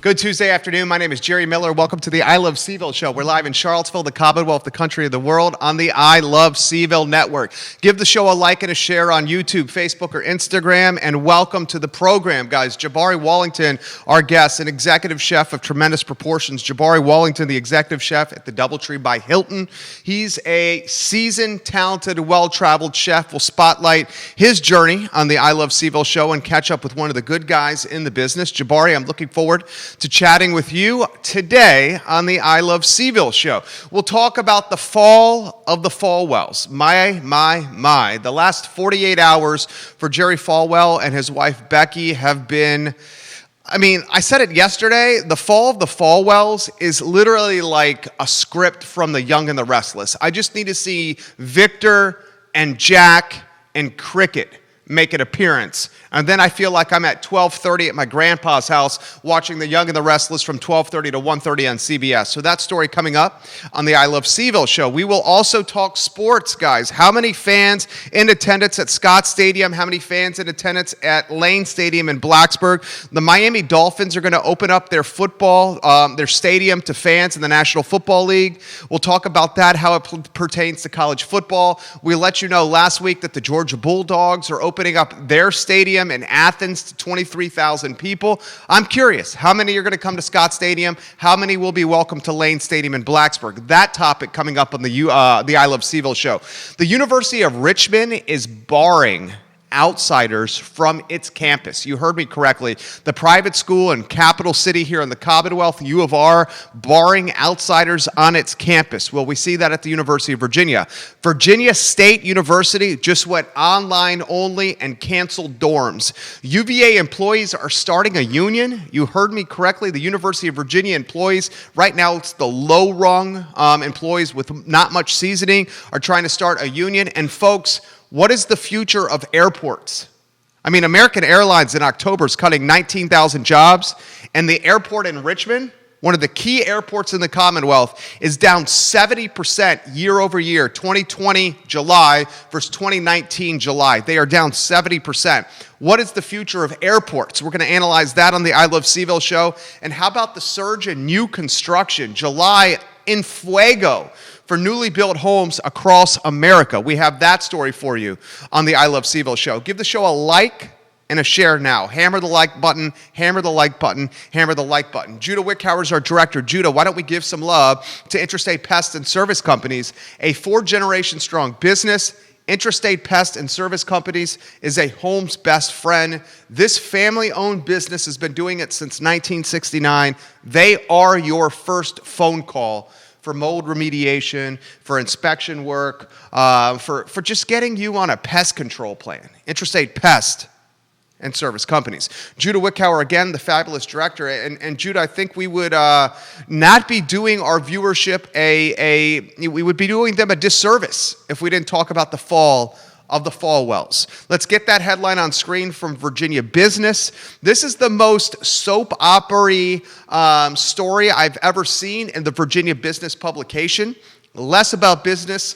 Good Tuesday afternoon. My name is Jerry Miller. Welcome to the I Love CVille show. We're live in Charlottesville, the Commonwealth, the country of the world, on the I Love CVille network. Give the show a like and a share on YouTube, Facebook, or Instagram, and welcome to the program, guys. Jabari Wadlington, our guest, an executive chef of tremendous proportions. Jabari Wadlington, the executive chef at the DoubleTree by Hilton. He's a seasoned, talented, well-traveled chef. We'll spotlight his journey on the I Love CVille show and catch up with one of the good guys in the business. Jabari, I'm looking forward to chatting with you today on the I Love CVille show. We'll talk about the fall of the Falwells. My. The last 48 hours for Jerry Falwell and his wife Becky have been, I said it yesterday, the fall of the Falwells is literally like a script from The Young and the Restless. I just need to see Victor and Jack and Cricket make an appearance. And then I feel like I'm at 12:30 at my grandpa's house watching The Young and the Restless from 12:30 to 1:30 on CBS. So that story coming up on the I Love CVille show. We will also talk sports, guys. How many fans in attendance at Scott Stadium? How many fans in attendance at Lane Stadium in Blacksburg? The Miami Dolphins are going to open up their their stadium to fans in the National Football League. We'll talk about that, how it pertains to college football. We let you know last week that the Georgia Bulldogs are opening up their stadium in Athens to 23,000 people. I'm curious, how many are going to come to Scott Stadium? How many will be welcome to Lane Stadium in Blacksburg? That topic coming up on the I Love CVille show. The University of Richmond is barring outsiders from its campus. You heard me correctly. The private school in capital city here in the Commonwealth, U of R, barring outsiders on its campus. Well, we see that at the University of Virginia. Virginia State University just went online only and canceled dorms. UVA employees are starting a union. You heard me correctly. The University of Virginia employees, right now it's the low-rung employees with not much seasoning, are trying to start a union. And folks, what is the future of airports? American Airlines in October is cutting 19,000 jobs, and the airport in Richmond, one of the key airports in the Commonwealth, is down 70% year over year, 2020 July versus 2019 July. They are down 70%. What is the future of airports? We're going to analyze that on the I Love CVille show. And how about the surge in new construction? July in fuego for newly built homes across America. We have that story for you on the I Love CVille show. Give the show a like and a share now. Hammer the like button, hammer the like button, hammer the like button. Judah Wickhauer is our director. Judah, why don't we give some love to Interstate Pest and Service Companies, a 4-generation strong business. Interstate Pest and Service Companies is a home's best friend. This family-owned business has been doing it since 1969. They are your first phone call for mold remediation, for inspection work, for just getting you on a pest control plan. Interstate Pest and Service Companies. Judah Wickhauer, again, the fabulous director. And Judah, I think we would not be doing our viewership we would be doing them a disservice if we didn't talk about the fall of the Falwells. Let's get that headline on screen from Virginia Business. This is the most soap opera story I've ever seen in the Virginia Business publication. Less about business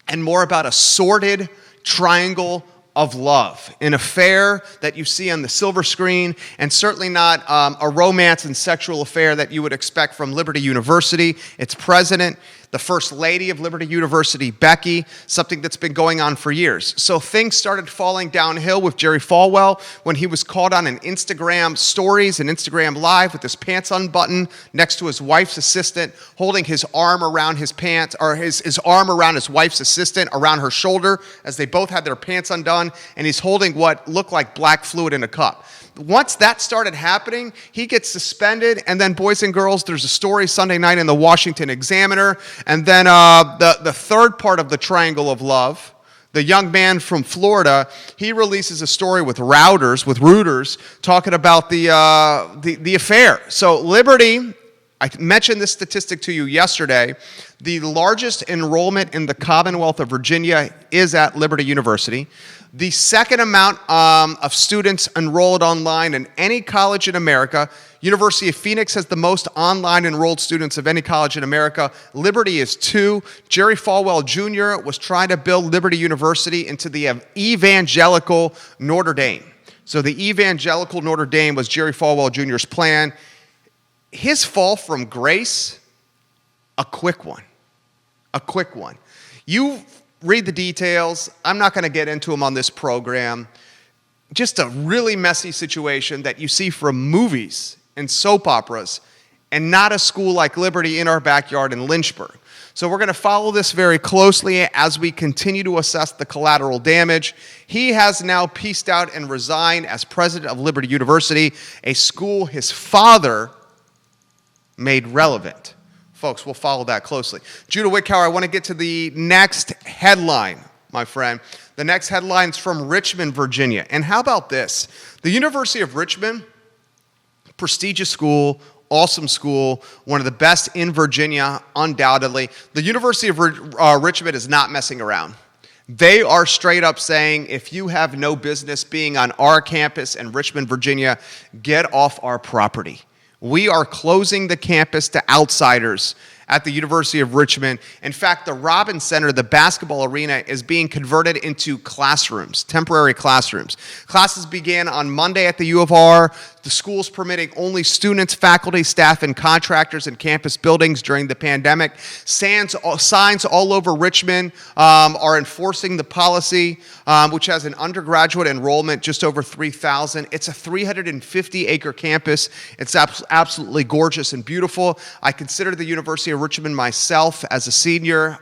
and more about a sordid triangle of love, an affair that you see on the silver screen, and certainly not a romance and sexual affair that you would expect from Liberty University. Its president, the First Lady of Liberty University, Becky, something that's been going on for years. So things started falling downhill with Jerry Falwell when he was caught on an Instagram stories, an Instagram live with his pants unbuttoned next to his wife's assistant, holding his arm around his pants, or his arm around his wife's assistant, around her shoulder, as they both had their pants undone, and he's holding what looked like black fluid in a cup. Once that started happening, he gets suspended, and then, boys and girls, there's a story Sunday night in the Washington Examiner, and then the third part of the triangle of love, the young man from Florida, he releases a story with Reuters, talking about the affair. So Liberty, I mentioned this statistic to you yesterday, the largest enrollment in the Commonwealth of Virginia is at Liberty University. The second amount of students enrolled online in any college in America. University of Phoenix has the most online enrolled students of any college in America. Liberty is 2. Jerry Falwell Jr. was trying to build Liberty University into the evangelical Notre Dame. So the evangelical Notre Dame was Jerry Falwell Jr.'s plan. his fall from grace, a quick one. A quick one. You read the details. I'm not going to get into them on this program. Just a really messy situation that you see from movies and soap operas, and not a school like Liberty in our backyard in Lynchburg. So we're going to follow this very closely as we continue to assess the collateral damage. He has now pieced out and resigned as president of Liberty University, a school his father made relevant. Folks, we'll follow that closely. Judah Wickower, I want to get to the next headline, my friend. The next headline is from Richmond, Virginia. And how about this? The University of Richmond, prestigious school, awesome school, one of the best in Virginia, undoubtedly. The University of Richmond is not messing around. They are straight up saying, if you have no business being on our campus in Richmond, Virginia, get off our property. We are closing the campus to outsiders at the University of Richmond. In fact, the Robins Center, the basketball arena, is being converted into classrooms, temporary classrooms. Classes began on Monday at the U of R. The school's permitting only students, faculty, staff, and contractors in campus buildings during the pandemic. Signs all over Richmond are enforcing the policy, which has an undergraduate enrollment just over 3,000. It's a 350-acre campus. It's absolutely gorgeous and beautiful. I consider the University of Richmond myself as a senior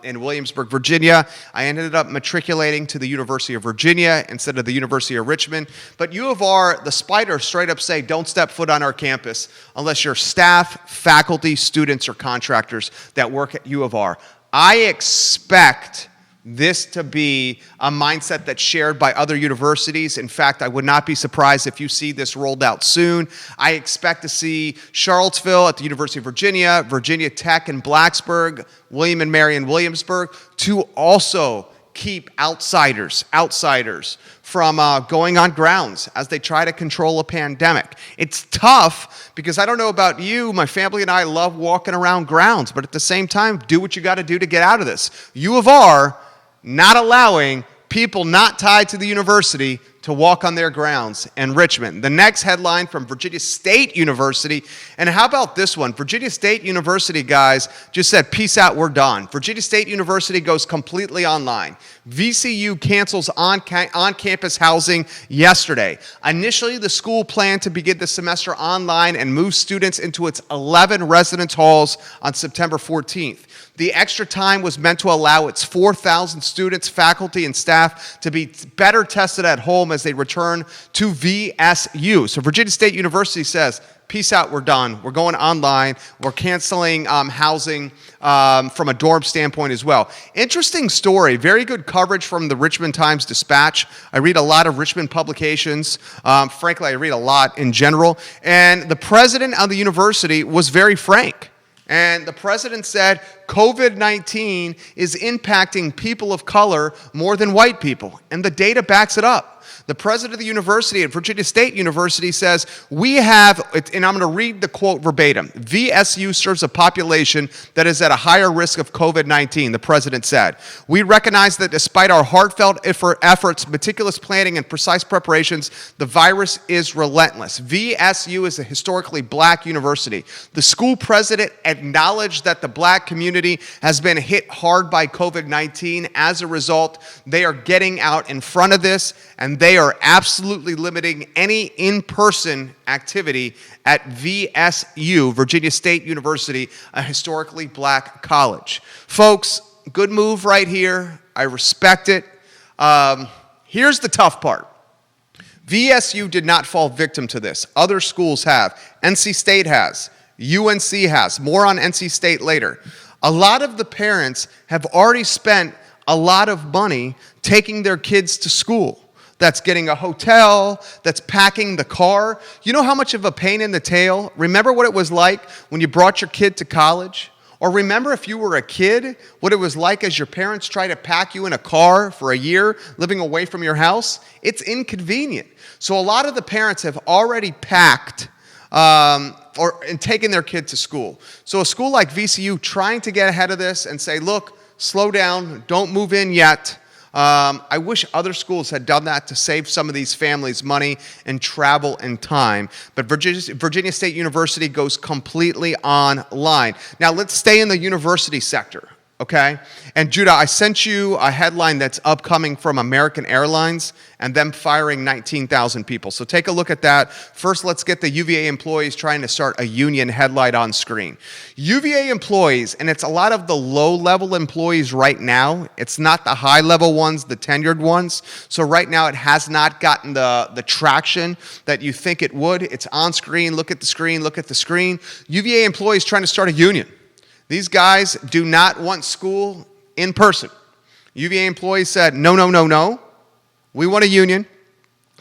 in Williamsburg, Virginia. I ended up matriculating to the University of Virginia instead of the University of Richmond. But U of R, the Spider, straight up say, don't step foot on our campus unless you're staff, faculty, students, or contractors that work at U of R. I expect this to be a mindset that's shared by other universities. In fact, I would not be surprised if you see this rolled out soon. I expect to see Charlottesville at the University of Virginia, Virginia Tech in Blacksburg, William and Mary in Williamsburg, to also keep outsiders from going on grounds as they try to control a pandemic. It's tough because I don't know about you, my family and I love walking around grounds, but at the same time, do what you got to do to get out of this. U of R not allowing people not tied to the university to walk on their grounds in Richmond. The next headline from Virginia State University, and how about this one? Virginia State University, guys, just said, peace out, we're done. Virginia State University goes completely online. VCU cancels on-campus housing yesterday. Initially, the school planned to begin the semester online and move students into its 11 residence halls on September 14th. The extra time was meant to allow its 4,000 students, faculty, and staff to be better tested at home as they return to VSU. So Virginia State University says, peace out, we're done. We're going online. We're canceling housing from a dorm standpoint as well. Interesting story. Very good coverage from the Richmond Times-Dispatch. I read a lot of Richmond publications. Frankly, I read a lot in general. And the president of the university was very frank. And the president said, COVID-19 is impacting people of color more than white people. And the data backs it up. The president of the university at Virginia State University says, we have, and I'm going to read the quote verbatim, VSU serves a population that is at a higher risk of COVID-19, the president said. We recognize that despite our heartfelt efforts, meticulous planning, and precise preparations, the virus is relentless. VSU is a historically black university. The school president acknowledged that the black community has been hit hard by COVID-19. As a result, they are getting out in front of this, and they are absolutely limiting any in-person activity at VSU, Virginia State University, a historically black college. Folks, good move right here. I respect it. Here's the tough part. VSU did not fall victim to this. Other schools have. NC State has. UNC has. More on NC State later. A lot of the parents have already spent a lot of money taking their kids to school. That's getting a hotel, that's packing the car. You know how much of a pain in the tail? Remember what it was like when you brought your kid to college? Or remember if you were a kid, what it was like as your parents tried to pack you in a car for a year, living away from your house? It's inconvenient. So a lot of the parents have already packed and taken their kid to school. So a school like VCU trying to get ahead of this and say, look, slow down, don't move in yet. I wish other schools had done that to save some of these families money and travel and time. But Virginia State University goes completely online. Now, let's stay in the university sector. Okay? And Judah, I sent you a headline that's upcoming from American Airlines and them firing 19,000 people. So take a look at that. First, let's get the UVA employees trying to start a union headline on screen. UVA employees, and it's a lot of the low-level employees right now. It's not the high-level ones, the tenured ones. So right now, it has not gotten the traction that you think it would. It's on screen. Look at the screen. Look at the screen. UVA employees trying to start a union. These guys do not want school in person. UVA employees said, no, no, no, no. We want a union.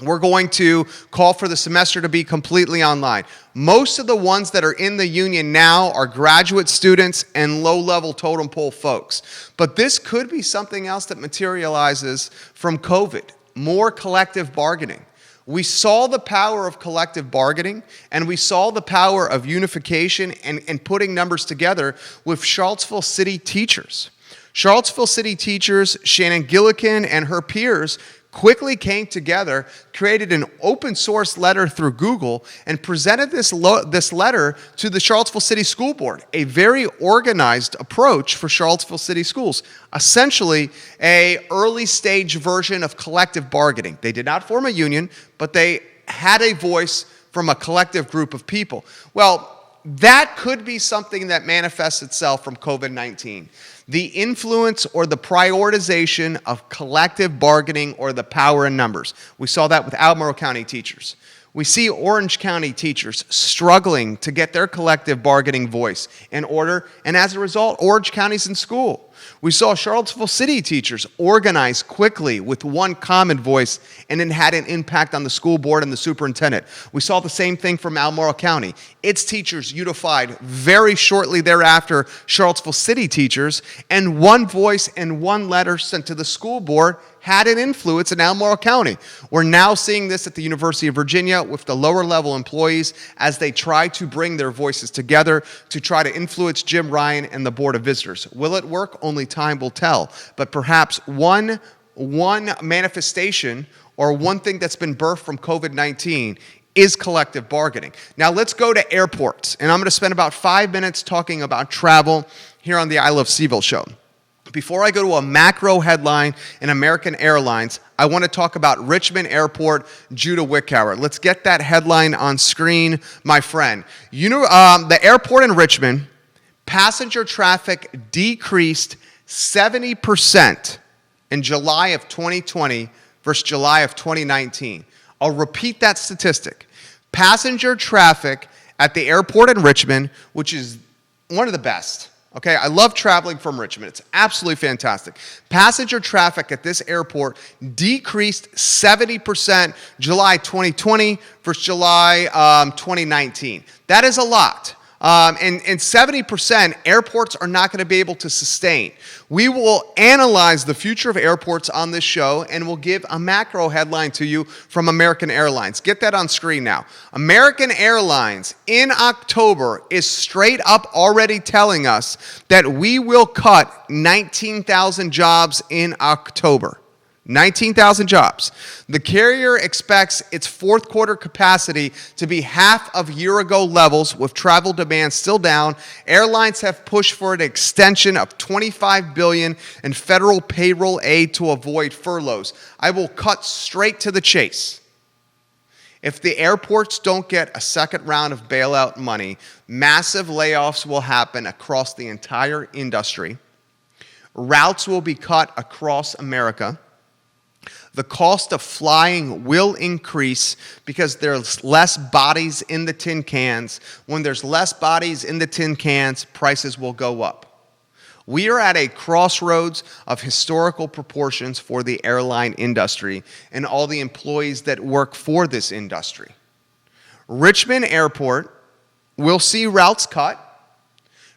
We're going to call for the semester to be completely online. Most of the ones that are in the union now are graduate students and low-level totem pole folks. But this could be something else that materializes from COVID, more collective bargaining. We saw the power of collective bargaining, and we saw the power of unification and putting numbers together with Charlottesville City teachers. Charlottesville City teachers, Shannon Gillikin and her peers, quickly came together, created an open source letter through Google, and presented this letter to the Charlottesville City School Board, a very organized approach for Charlottesville City schools, essentially a early stage version of collective bargaining. They did not form a union, but they had a voice from a collective group of people. Well, that could be something that manifests itself from COVID-19. The influence or the prioritization of collective bargaining or the power in numbers. We saw that with Albemarle County teachers. We see Orange County teachers struggling to get their collective bargaining voice in order, and as a result, Orange County's in school. We saw Charlottesville City teachers organize quickly with one common voice, and it had an impact on the school board and the superintendent. We saw the same thing from Albemarle County. Its teachers unified very shortly thereafter Charlottesville City teachers, and one voice and one letter sent to the school board had an influence in Albemarle County. We're now seeing this at the University of Virginia with the lower level employees as they try to bring their voices together to try to influence Jim Ryan and the Board of Visitors. Will it work? Only time will tell. But perhaps one manifestation or one thing that's been birthed from COVID-19 is collective bargaining. Now let's go to airports. And I'm going to spend about 5 minutes talking about travel here on the I Love CVille show. Before I go to a macro headline in American Airlines, I want to talk about Richmond Airport, Judah Wickower. Let's get that headline on screen, my friend. You know, the airport in Richmond, passenger traffic decreased 70% in July of 2020 versus July of 2019. I'll repeat that statistic. Passenger traffic at the airport in Richmond, which is one of the best. Okay, I love traveling from Richmond. It's absolutely fantastic. Passenger traffic at this airport decreased 70% July 2020 versus July 2019. That is a lot. And 70% airports are not going to be able to sustain. We will analyze the future of airports on this show, and we'll give a macro headline to you from American Airlines. Get that on screen now. American Airlines in October is straight up already telling us that we will cut 19,000 jobs in October. 19,000 jobs. The carrier expects its fourth quarter capacity to be half of year-ago levels with travel demand still down. Airlines have pushed for an extension of $25 billion in federal payroll aid to avoid furloughs. I will cut straight to the chase. If the airports don't get a second round of bailout money, massive layoffs will happen across the entire industry. Routes will be cut across America. The cost of flying will increase because there's less bodies in the tin cans. When there's less bodies in the tin cans, prices will go up. We are at a crossroads of historical proportions for the airline industry and all the employees that work for this industry. Richmond Airport will see routes cut.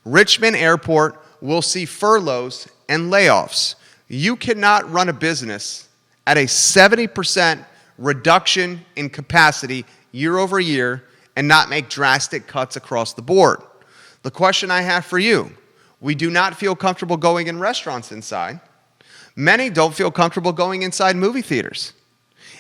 Richmond Airport will see furloughs and layoffs. You cannot run a business at a 70% reduction in capacity year over year and not make drastic cuts across the board. The question I have for you, we do not feel comfortable going in restaurants inside. Many don't feel comfortable going inside movie theaters.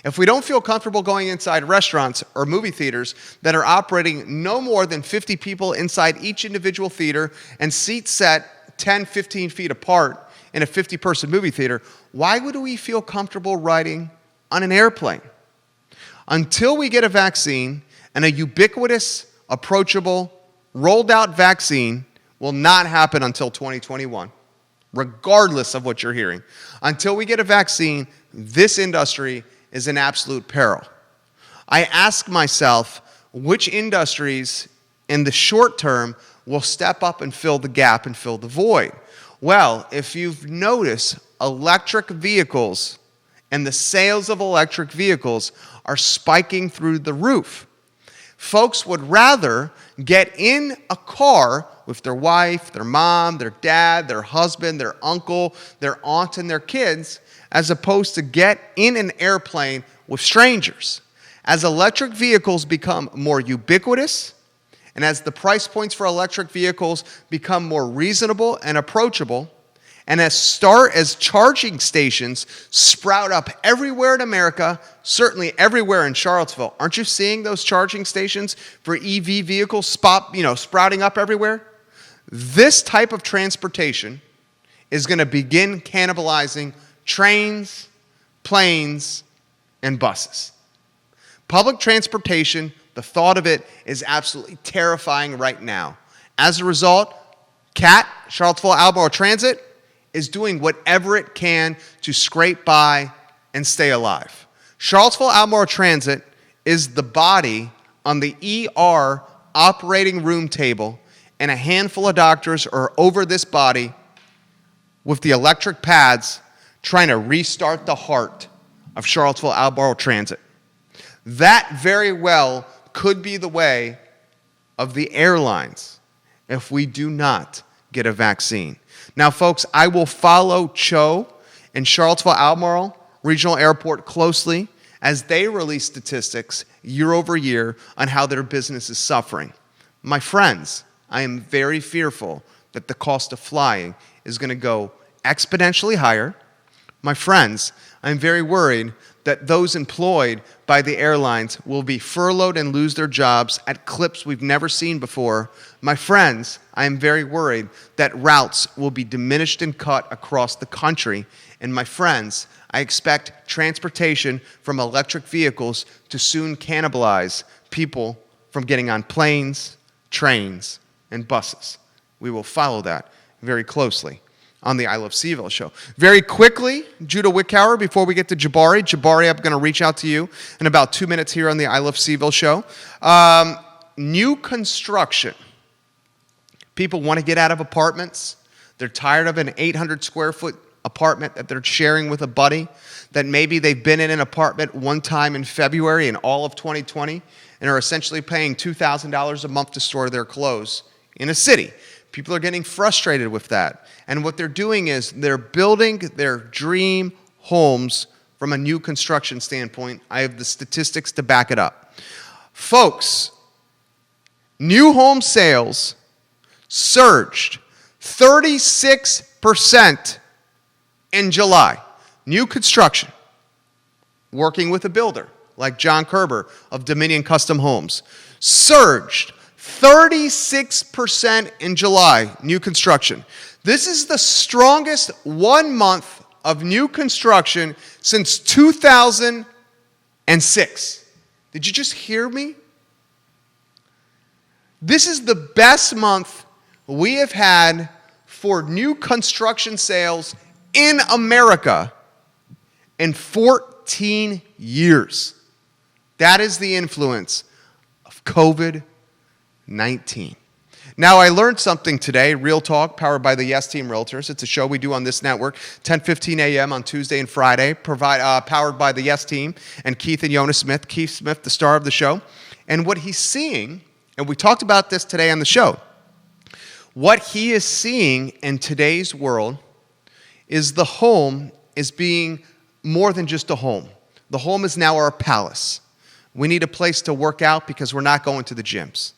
If we don't feel comfortable going inside restaurants or movie theaters that are operating no more than 50 people inside each individual theater and seats set 10, 15 feet apart in a 50-person movie theater, why would we feel comfortable riding on an airplane? Until we get a vaccine, and a ubiquitous, approachable, rolled-out vaccine will not happen until 2021, regardless of what you're hearing. Until we get a vaccine, this industry is in absolute peril. I ask myself, which industries in the short term will step up and fill the gap and fill the void? Well, if you've noticed, electric vehicles and the sales of electric vehicles are spiking through the roof. Folks would rather get in a car with their wife, their mom, their dad, their husband, their uncle, their aunt, and their kids, as opposed to get in an airplane with strangers. As electric vehicles become more ubiquitous, and as the price points for electric vehicles become more reasonable and approachable, and as charging stations sprout up everywhere in America, certainly everywhere in Charlottesville. Aren't you seeing those charging stations for EV vehicles sprouting up everywhere? This type of transportation is going to begin cannibalizing trains, planes, and buses. Public transportation, the thought of it is absolutely terrifying right now. As a result, CAT, Charlottesville Albemarle Transit, is doing whatever it can to scrape by and stay alive. Charlottesville Albemarle Transit is the body on the ER operating room table, and a handful of doctors are over this body with the electric pads trying to restart the heart of Charlottesville Albemarle Transit. That very well could be the way of the airlines if we do not get a vaccine. Now, folks, I will follow CHO and Charlottesville Albemarle Regional Airport closely as they release statistics year over year on how their business is suffering. My friends, I am very fearful that the cost of flying is going to go exponentially higher. My friends, I'm very worried that those employed by the airlines will be furloughed and lose their jobs at clips we've never seen before. My friends, I am very worried that routes will be diminished and cut across the country. And my friends, I expect transportation from electric vehicles to soon cannibalize people from getting on planes, trains, and buses. We will follow that very closely on the I Love CVille show. Very quickly, Judah Wickhauer, before we get to Jabari. Jabari, I'm going to reach out to you in about 2 minutes here on the I Love CVille show. New construction. People want to get out of apartments. They're tired of an 800 square foot apartment that they're sharing with a buddy, that maybe they've been in an apartment one time in February in all of 2020 and are essentially paying $2,000 a month to store their clothes in a city. People are getting frustrated with that. And what they're doing is they're building their dream homes from a new construction standpoint. I have the statistics to back it up. Folks, new home sales surged 36% in July. New construction, working with a builder like John Kerber of Dominion Custom Homes, surged 36% in July, new construction. This is the strongest 1 month of new construction since 2006. Did you just hear me? This is the best month we have had for new construction sales in America in 14 years. That is the influence of COVID-19. Now, I learned something today, Real Talk, powered by the Yes Team Realtors. It's a show we do on this network, 10:15 a.m. on Tuesday and Friday, powered by the Yes Team and Keith and Jonas Smith. Keith Smith, the star of the show. And what he's seeing, and we talked about this today on the show, what he is seeing in today's world is the home is being more than just a home. The home is now our palace. We need a place to work out because we're not going to the gyms.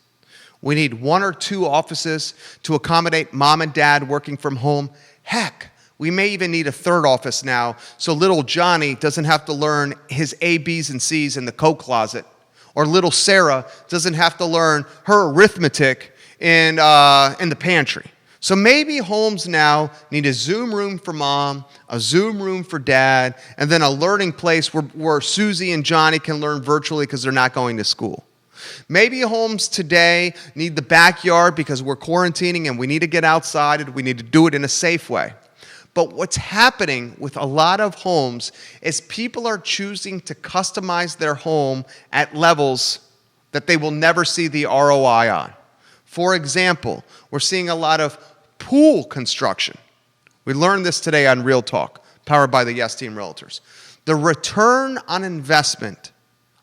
We need 1 or 2 offices to accommodate mom and dad working from home. Heck, We may even need a third office now so little Johnny doesn't have to learn his A, B's, and C's in the coat closet, or little Sarah doesn't have to learn her arithmetic in the pantry. So maybe homes now need a Zoom room for mom, a Zoom room for dad, and then a learning place where Susie and Johnny can learn virtually because they're not going to school. Maybe homes today need the backyard because we're quarantining and we need to get outside and we need to do it in a safe way. But what's happening with a lot of homes is people are choosing to customize their home at levels that they will never see the ROI on. For example, we're seeing a lot of pool construction. We learned this today on Real Talk, powered by the Yes Team Realtors. The return on investment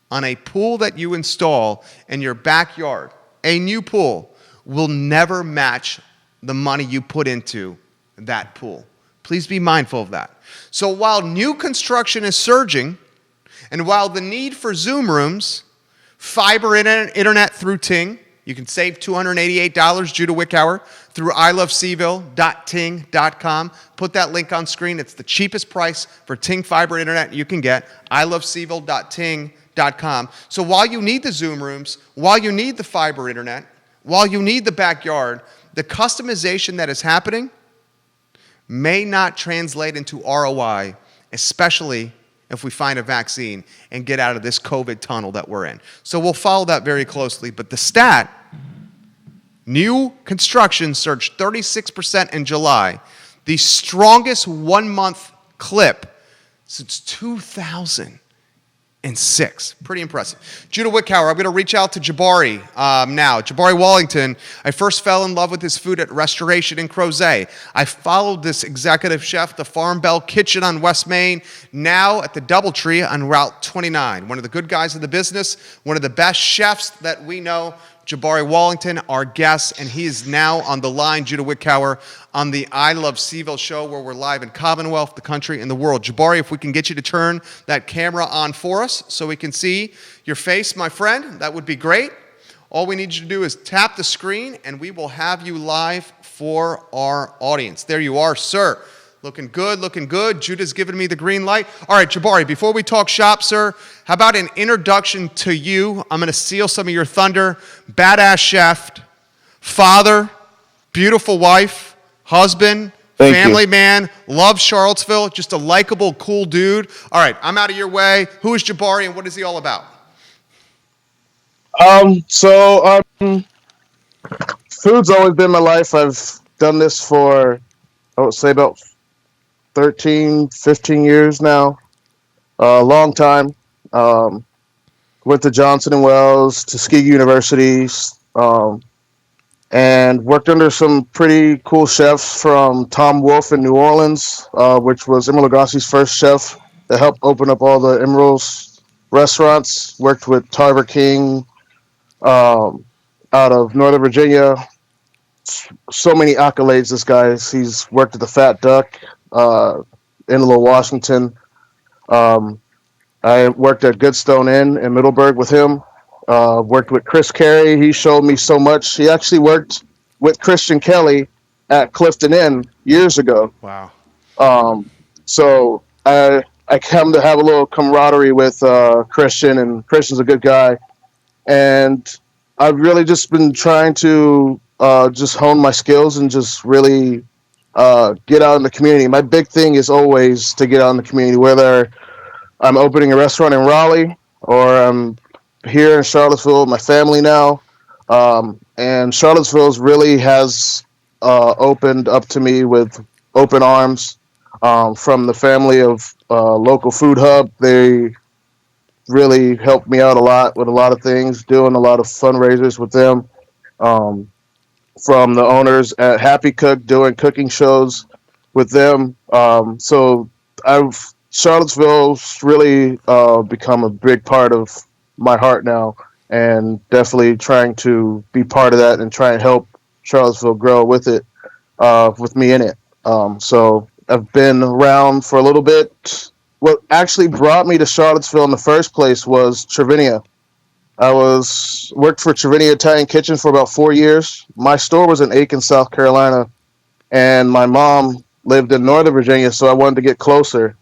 on a pool that you install in your backyard, a new pool, will never match the money you put into that pool. Please be mindful of that. So while new construction is surging, and while the need for Zoom rooms, fiber internet through Ting, you can save $288, Judah Wickhauer, through iloveseville.ting.com. Put that link on screen. It's the cheapest price for Ting fiber internet you can get, iloveseville.ting.com. So while you need the Zoom rooms, while you need the fiber internet, while you need the backyard, the customization that is happening may not translate into ROI, especially if we find a vaccine and get out of this COVID tunnel that we're in. So we'll follow that very closely. But the stat, new construction surged 36% in July, the strongest one-month clip since 2006. Pretty impressive. Judah Wickhauer, I'm going to reach out to Jabari now. Jabari Wadlington, I first fell in love with his food at Restoration in Crozet. I followed this executive chef, the Farm Bell Kitchen on West Main, now at the DoubleTree on Route 29. One of the good guys in the business, one of the best chefs that we know. Jabari Wadlington, our guest, and he is now on the line, Judah Wickhauer, on the I Love CVille show where we're live in Commonwealth, the country, and the world. Jabari, if we can get you to turn that camera on for us so we can see your face, my friend, that would be great. All we need you to do is tap the screen, and we will have you live for our audience. There you are, sir. Looking good, looking good. Judah's giving me the green light. All right, Jabari, before we talk shop, sir, how about an introduction to you? I'm going to steal some of your thunder. Badass chef, father, beautiful wife, husband, family man, loves Charlottesville, just a likable, cool dude. All right, I'm out of your way. Who is Jabari and what is he all about? Food's always been my life. I've done this for, I would say, about 13, 15 years now. A long time. Went to Johnson & Wells, Tuskegee University, and worked under some pretty cool chefs from Tom Wolfe in New Orleans, which was Emeril Lagasse's first chef that helped open up all the Emeril's restaurants. Worked with Tarver King out of Northern Virginia. So many accolades, this guy. He's worked at the Fat Duck, in Washington. I worked at Goodstone Inn in Middleburg with him. Worked with Chris Carey. He showed me so much. He actually worked with Christian Kelly at Clifton Inn years ago. Wow. So I come to have a little camaraderie with Christian, and Christian's a good guy. And I've really just been trying to just hone my skills and just really get out in the community. My big thing is always to get out in the community, whether I'm opening a restaurant in Raleigh or I'm here in Charlottesville with my family now. And Charlottesville really has opened up to me with open arms from the family of Local Food Hub. They really helped me out a lot with a lot of things, doing a lot of fundraisers with them. From the owners at Happy Cook, doing cooking shows with them. So Charlottesville's really become a big part of my heart now, and definitely trying to be part of that and try and help Charlottesville grow with it, with me in it. So I've been around for a little bit. What actually brought me to Charlottesville in the first place was Trevinia. I worked for Trevinia Italian Kitchen for about 4 years. My store was in Aiken, South Carolina, and my mom lived in Northern Virginia, so I wanted to get closer.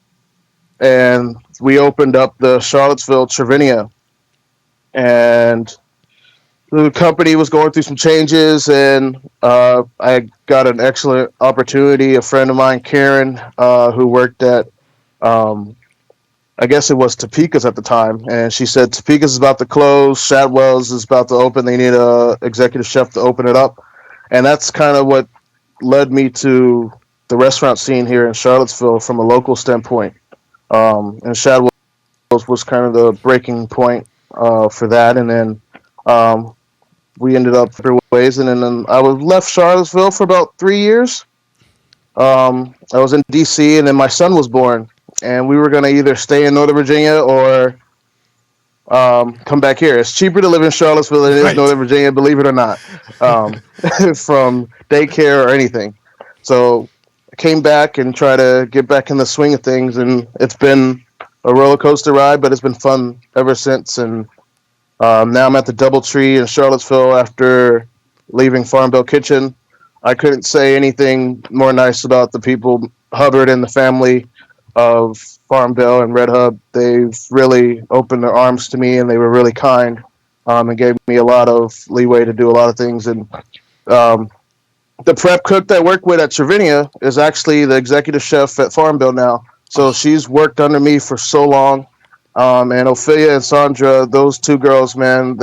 And we opened up the Charlottesville Trivinia, and the company was going through some changes, and I got an excellent opportunity. A friend of mine, Karen, who worked at, I guess it was Topeka's at the time, and she said Topeka's is about to close, Shadwell's is about to open. They need a executive chef to open it up, and that's kind of what led me to the restaurant scene here in Charlottesville from a local standpoint. And Shadwell's was kind of the breaking point for that, and then we ended up through ways, and then I was left Charlottesville for about 3 years. I was in D.C., and then my son was born, and we were going to either stay in Northern Virginia or come back here. It's cheaper to live in Charlottesville than it is Northern Virginia, believe it or not, from daycare or anything. So I came back and tried to get back in the swing of things, and it's been a roller coaster ride, but it's been fun ever since. And now I'm at the DoubleTree in Charlottesville after leaving Farm Bill Kitchen. I couldn't say anything more nice about the people, Hubbard and the family of Farm Bill and Red Hub. They've really opened their arms to me, and they were really kind and gave me a lot of leeway to do a lot of things. And the prep cook that I work with at Trivinia is actually the executive chef at Farm Bill now. So she's worked under me for so long. And Ophelia and Sandra, those two girls, man,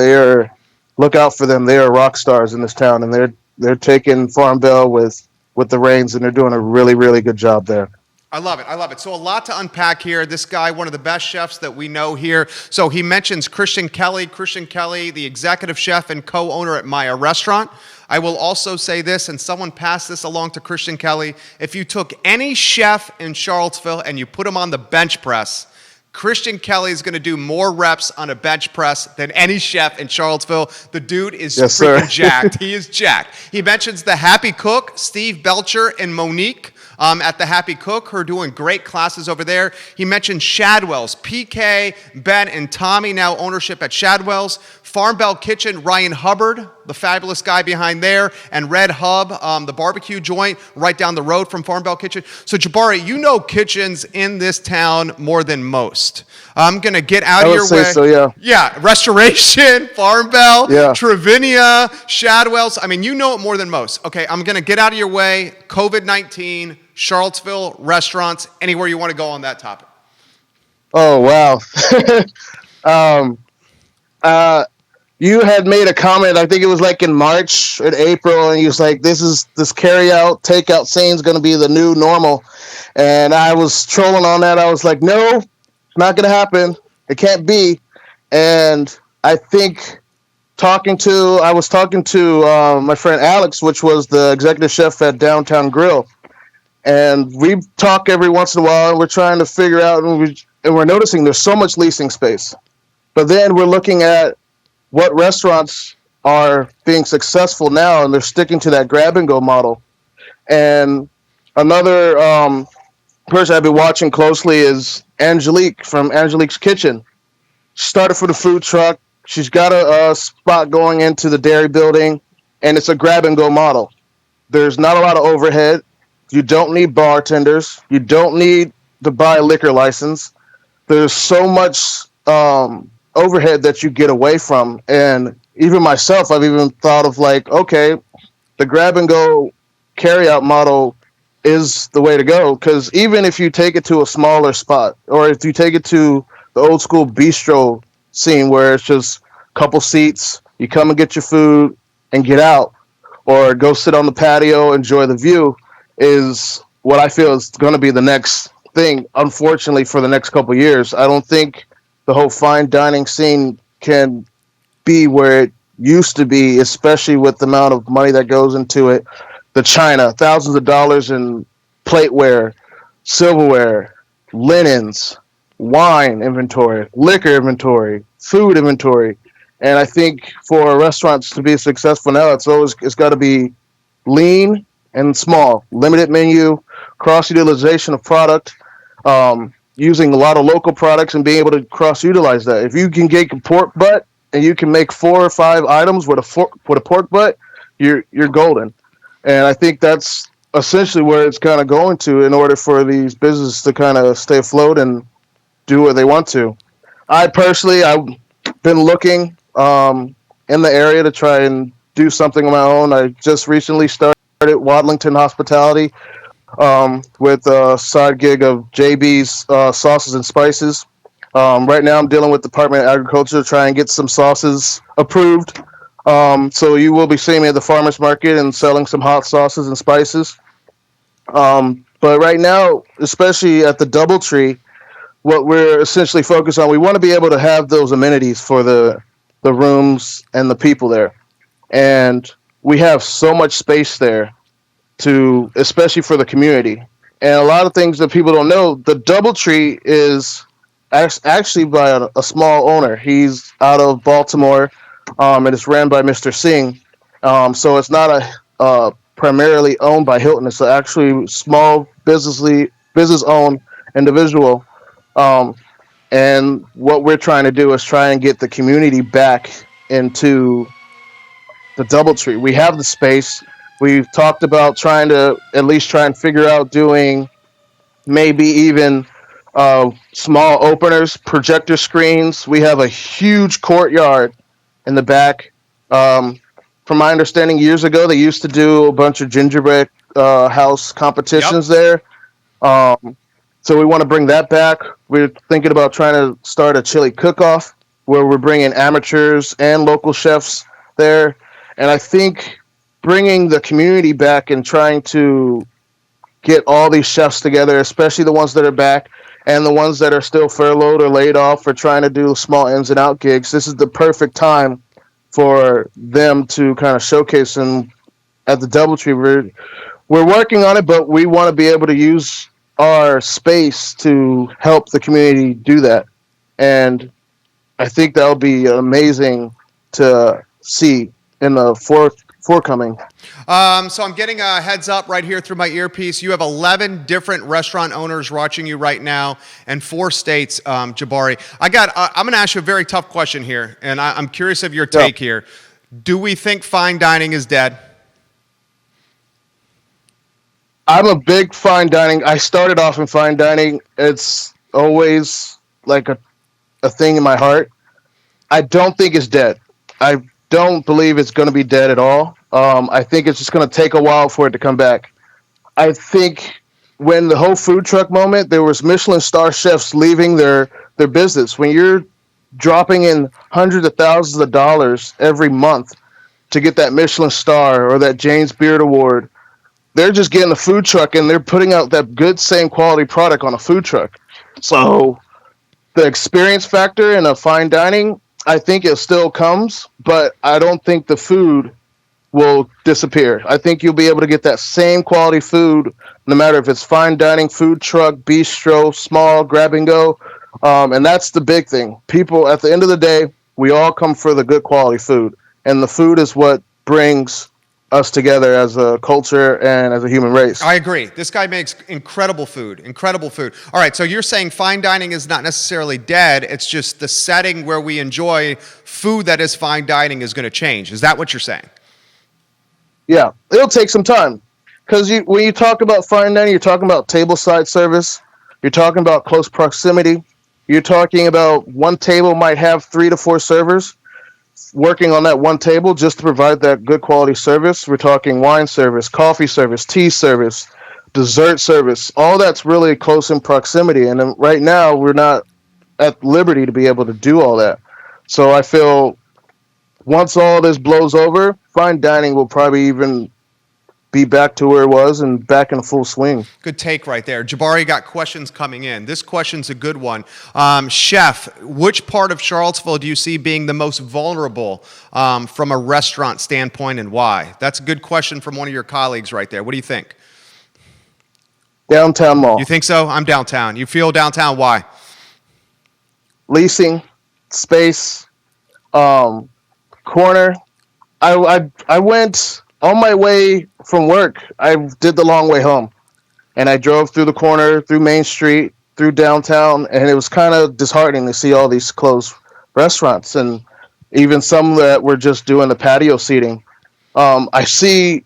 look out for them. They are rock stars in this town, and they're taking Farm Bill with the reins, and they're doing a really, really good job there. I love it. I love it. So a lot to unpack here. This guy, one of the best chefs that we know here. So he mentions Christian Kelly. Christian Kelly, the executive chef and co-owner at Maya Restaurant. I will also say this, and someone passed this along to Christian Kelly. If you took any chef in Charlottesville and you put him on the bench press, Christian Kelly is going to do more reps on a bench press than any chef in Charlottesville. The dude is freaking jacked. He is jacked. He mentions the Happy Cook, Steve Belcher and Monique at the Happy Cook, who are doing great classes over there. He mentioned Shadwell's, PK, Ben, and Tommy, now ownership at Shadwell's. Farm Bell Kitchen, Ryan Hubbard, the fabulous guy behind there, and Red Hub, the barbecue joint right down the road from Farm Bell Kitchen. So, Jabari, you know kitchens in this town more than most. I'm going to get out of your way. So, yeah. Yeah, Restoration, Farm Bell, Trivinia, Shadwell's. I mean, you know it more than most. Okay, I'm going to get out of your way. COVID-19, Charlottesville, restaurants, anywhere you want to go on that topic. Oh, wow. You had made a comment, I think it was like in March or April, and you was like, this carry-out, takeout scene is going to be the new normal. And I was trolling on that. I was like, no, it's not going to happen. It can't be. And I think I was talking to my friend Alex, which was the executive chef at Downtown Grill. And we talk every once in a while, and we're trying to figure out, and we're noticing there's so much leasing space. But then we're looking at what restaurants are being successful now, and they're sticking to that grab-and-go model. And another person I've been watching closely is Angelique from Angelique's Kitchen. She started for the food truck. She's got a spot going into the dairy building, and it's a grab-and-go model. There's not a lot of overhead. You don't need bartenders. You don't need to buy a liquor license. There's so much overhead that you get away from. And even myself, I've even thought of like, okay, the grab and go carry out model is the way to go. Because even if you take it to a smaller spot, or if you take it to the old school bistro scene where it's just a couple seats, you come and get your food and get out, or go sit on the patio, enjoy the view, is what I feel is going to be the next thing, unfortunately, for the next couple of years. I don't think the whole fine dining scene can be where it used to be, especially with the amount of money that goes into it. The china, thousands of dollars in plateware, silverware, linens, wine inventory, liquor inventory, food inventory. And I think for restaurants to be successful now, it's got to be lean and small, limited menu, cross-utilization of product, using a lot of local products and being able to cross-utilize that. If you can get a pork butt and you can make 4 or 5 items with a pork butt, you're golden. And I think that's essentially where it's kind of going to in order for these businesses to kind of stay afloat and do what they want to. I've been looking in the area to try and do something on my own. I just recently started Wadlington Hospitality with a side gig of JB's sauces and spices. Right now, I'm dealing with the Department of Agriculture to try and get some sauces approved. So you will be seeing me at the farmers market and selling some hot sauces and spices. But right now, especially at the DoubleTree, what we're essentially focused on, we want to be able to have those amenities for the rooms and the people there. And we have so much space there to, especially for the community. And a lot of things that people don't know, the DoubleTree is actually by a small owner. He's out of Baltimore, and it's ran by Mr. Singh. So it's not primarily owned by Hilton. It's actually small business owned individual. Um, and what we're trying to do is try and get the community back into the DoubleTree. We have the space. We've talked about trying to at least try and figure out doing maybe even small openers, projector screens. We have a huge courtyard in the back. From my understanding, years ago, they used to do a bunch of gingerbread house competitions there. Um, so we want to bring that back. We're thinking about trying to start a chili cook-off where we're bringing amateurs and local chefs there. And I think bringing the community back and trying to get all these chefs together, especially the ones that are back and the ones that are still furloughed or laid off or trying to do small ins and out gigs. This is the perfect time for them to kind of showcase them at the DoubleTree. We're working on it, but we want to be able to use our space to help the community do that. And I think that'll be amazing to see in the forthcoming. So I'm getting a heads up right here through my earpiece. You have 11 different restaurant owners watching you right now in 4 states, Jabari. I'm going to ask you a very tough question here, and I'm curious of your take here. Do we think fine dining is dead? I'm a big fine dining. I started off in fine dining. It's always like a thing in my heart. I don't think it's dead. I don't believe it's going to be dead at all. I think it's just going to take a while for it to come back. I think when the whole food truck moment, there was Michelin star chefs leaving their business. When you're dropping in hundreds of thousands of dollars every month to get that Michelin star or that James Beard Award, they're just getting a food truck and they're putting out that good, same quality product on a food truck. So the experience factor in a fine dining, I think it still comes, but I don't think the food will disappear. I think you'll be able to get that same quality food no matter if it's fine dining, food truck, bistro, small, grab and go. And that's the big thing. People, at the end of the day, we all come for the good quality food. And the food is what brings us together as a culture and as a human race. I agree. This guy makes incredible food. All right, so you're saying fine dining is not necessarily dead. It's just the setting where we enjoy food that is fine dining is going to change. Is that what you're saying? Yeah, it'll take some time. Because when you talk about fine dining, you're talking about tableside service. You're talking about close proximity. You're talking about one table might have 3 to 4 servers working on that one table just to provide that good quality service. We're talking wine service, coffee service, tea service, dessert service. All that's really close in proximity. And right now, we're not at liberty to be able to do all that. So I feel once all this blows over, fine dining will probably even be back to where it was and back in full swing. Good take right there. Jabari got questions coming in. This question's a good one. Chef, which part of Charlottesville do you see being the most vulnerable from a restaurant standpoint and why? That's a good question from one of your colleagues right there. What do you think? Downtown Mall. You think so? I'm downtown. You feel downtown? Why? Leasing, space, corner. I went on my way from work. I did the long way home, and I drove through the corner, through Main Street, through downtown, and it was kind of disheartening to see all these closed restaurants and even some that were just doing the patio seating. I see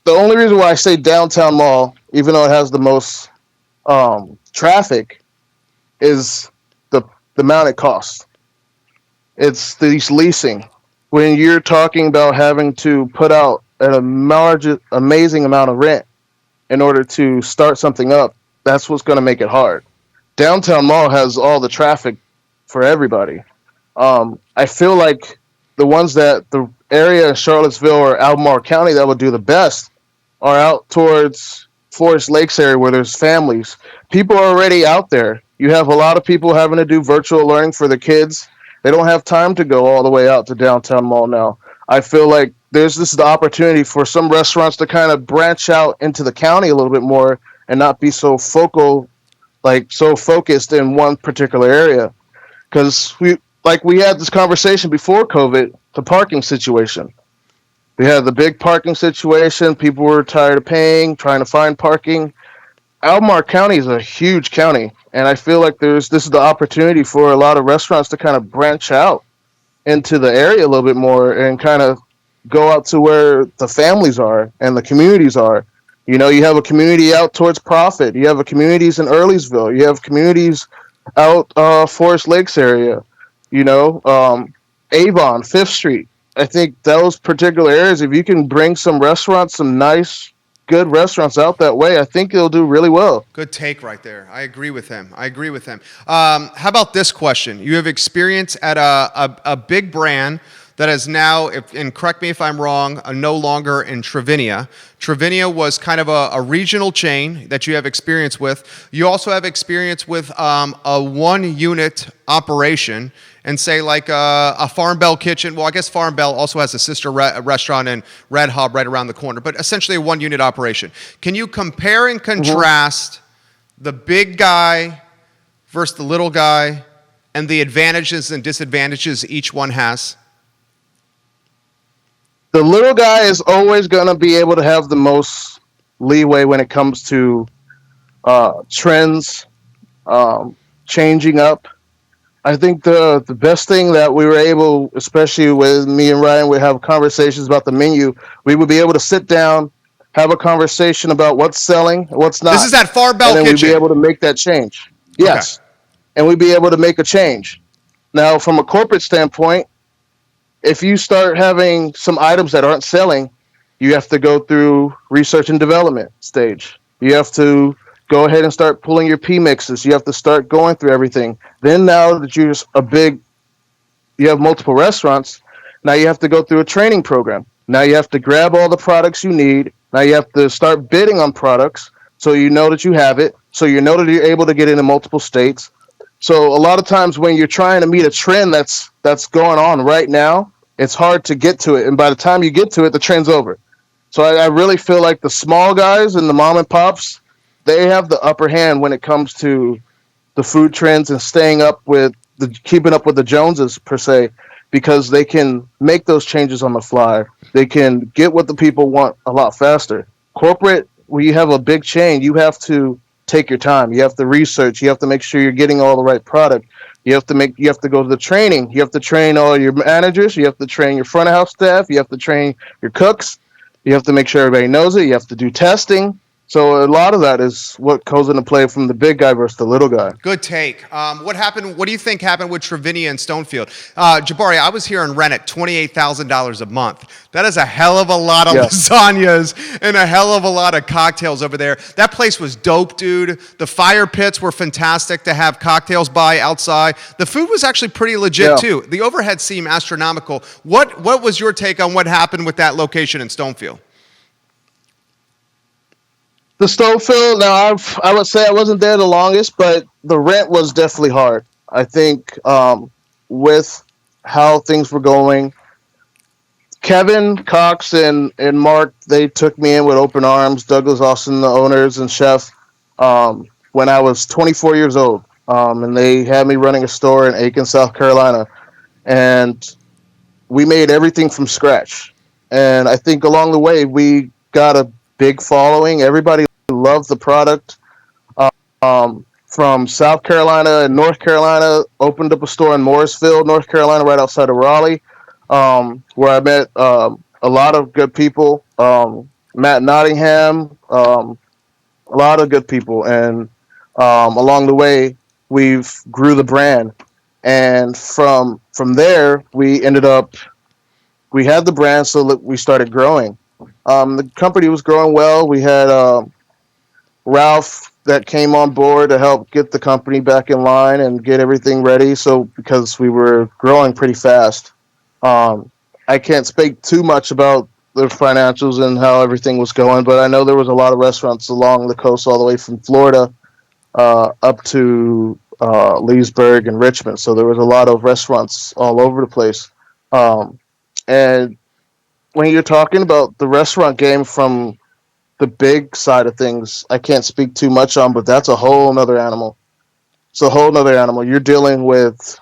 the only reason why I say downtown mall, even though it has the most traffic, is the the amount it costs. It's these leasing. When you're talking about having to put out amazing amount of rent in order to start something up, that's what's going to make it hard. Downtown mall has all the traffic for everybody. I feel like the area in Charlottesville or Albemarle County that would do the best are out towards Forest Lakes area where there's families. People are already out there. You have a lot of people having to do virtual learning for the kids. They don't have time to go all the way out to downtown mall now. I feel like this is the opportunity for some restaurants to kind of branch out into the county a little bit more and not be so focused in one particular area. Because we had this conversation before COVID, the parking situation. We had the big parking situation. People were tired of paying, trying to find parking. Albemarle County is a huge county, and I feel like this is the opportunity for a lot of restaurants to kind of branch out into the area a little bit more and kind of go out to where the families are and the communities are. You have a community out towards Profit. You have a communities in Earlysville. You have communities out Forest Lakes area. Avon, Fifth Street. I think those particular areas, if you can bring some restaurants, some nice, good restaurants out that way, I think it'll do really well. Good take right there. I agree with him. How about this question? You have experience at a big brand that is now, and correct me if I'm wrong, no longer in Trevinia. Trevinia was kind of a regional chain that you have experience with. You also have experience with a one-unit operation, and say like a Farm Bell kitchen. Well, I guess Farm Bell also has a sister restaurant in Red Hub right around the corner, but essentially a one-unit operation. Can you compare and contrast the big guy versus the little guy and the advantages and disadvantages each one has? The little guy is always going to be able to have the most leeway when it comes to trends, changing up. I think the best thing that we were able, especially with me and Ryan, we have conversations about the menu. We would be able to sit down, have a conversation about what's selling, what's not. This is that Farm Bell kitchen. And kitchen. We'd be able to make that change. Yes. Okay. And we'd be able to make a change. Now, from a corporate standpoint, if you start having some items that aren't selling, you have to go through research and development stage. You have to go ahead and start pulling your P mixes. You have to start going through everything. Then now that you have multiple restaurants, now you have to go through a training program. Now you have to grab all the products you need. Now you have to start bidding on products so you know that you have it, so you know that you're able to get into multiple states. So a lot of times when you're trying to meet a trend that's going on right now, it's hard to get to it. And by the time you get to it, the trend's over. So I really feel like the small guys and the mom and pops, they have the upper hand when it comes to the food trends and keeping up with the Joneses per se, because they can make those changes on the fly. They can get what the people want a lot faster. Corporate, where you have a big chain, you have to take your time. You have to research. You have to make sure you're getting all the right product. You have to go to the training. You have to train all your managers. You have to train your front of house staff. You have to train your cooks. You have to make sure everybody knows it. You have to do testing. So a lot of that is what goes into play from the big guy versus the little guy. Good take. What happened? What do you think happened with Trevinia and Stonefield? Jabari, I was here in rent at $28,000 a month. That is a hell of a lot of lasagnas and a hell of a lot of cocktails over there. That place was dope, dude. The fire pits were fantastic to have cocktails by outside. The food was actually pretty legit too. The overhead seemed astronomical. What was your take on what happened with that location in Stonefield? The Stonefield, now I would say I wasn't there the longest, but the rent was definitely hard. I think with how things were going, Kevin, Cox, and Mark, they took me in with open arms. Douglas Austin, the owners and chef, when I was 24 years old. And they had me running a store in Aiken, South Carolina. And we made everything from scratch. And I think along the way, we got a big following. Everybody loved the product. From South Carolina and North Carolina, opened up a store in Morrisville, North Carolina, right outside of Raleigh, where I met a lot of good people. Matt Nottingham, a lot of good people, and along the way, we've grew the brand, and from there, we had the brand, so that we started growing. The company was growing well. We had Ralph that came on board to help get the company back in line and get everything ready. So because we were growing pretty fast, um, I can't speak too much about the financials and how everything was going, but I know there was a lot of restaurants along the coast, all the way from Florida up to Leesburg and Richmond. So there was a lot of restaurants all over the place. Um, and when you're talking about the restaurant game from the big side of things, I can't speak too much on, but that's a whole nother animal. It's a whole nother animal. You're dealing with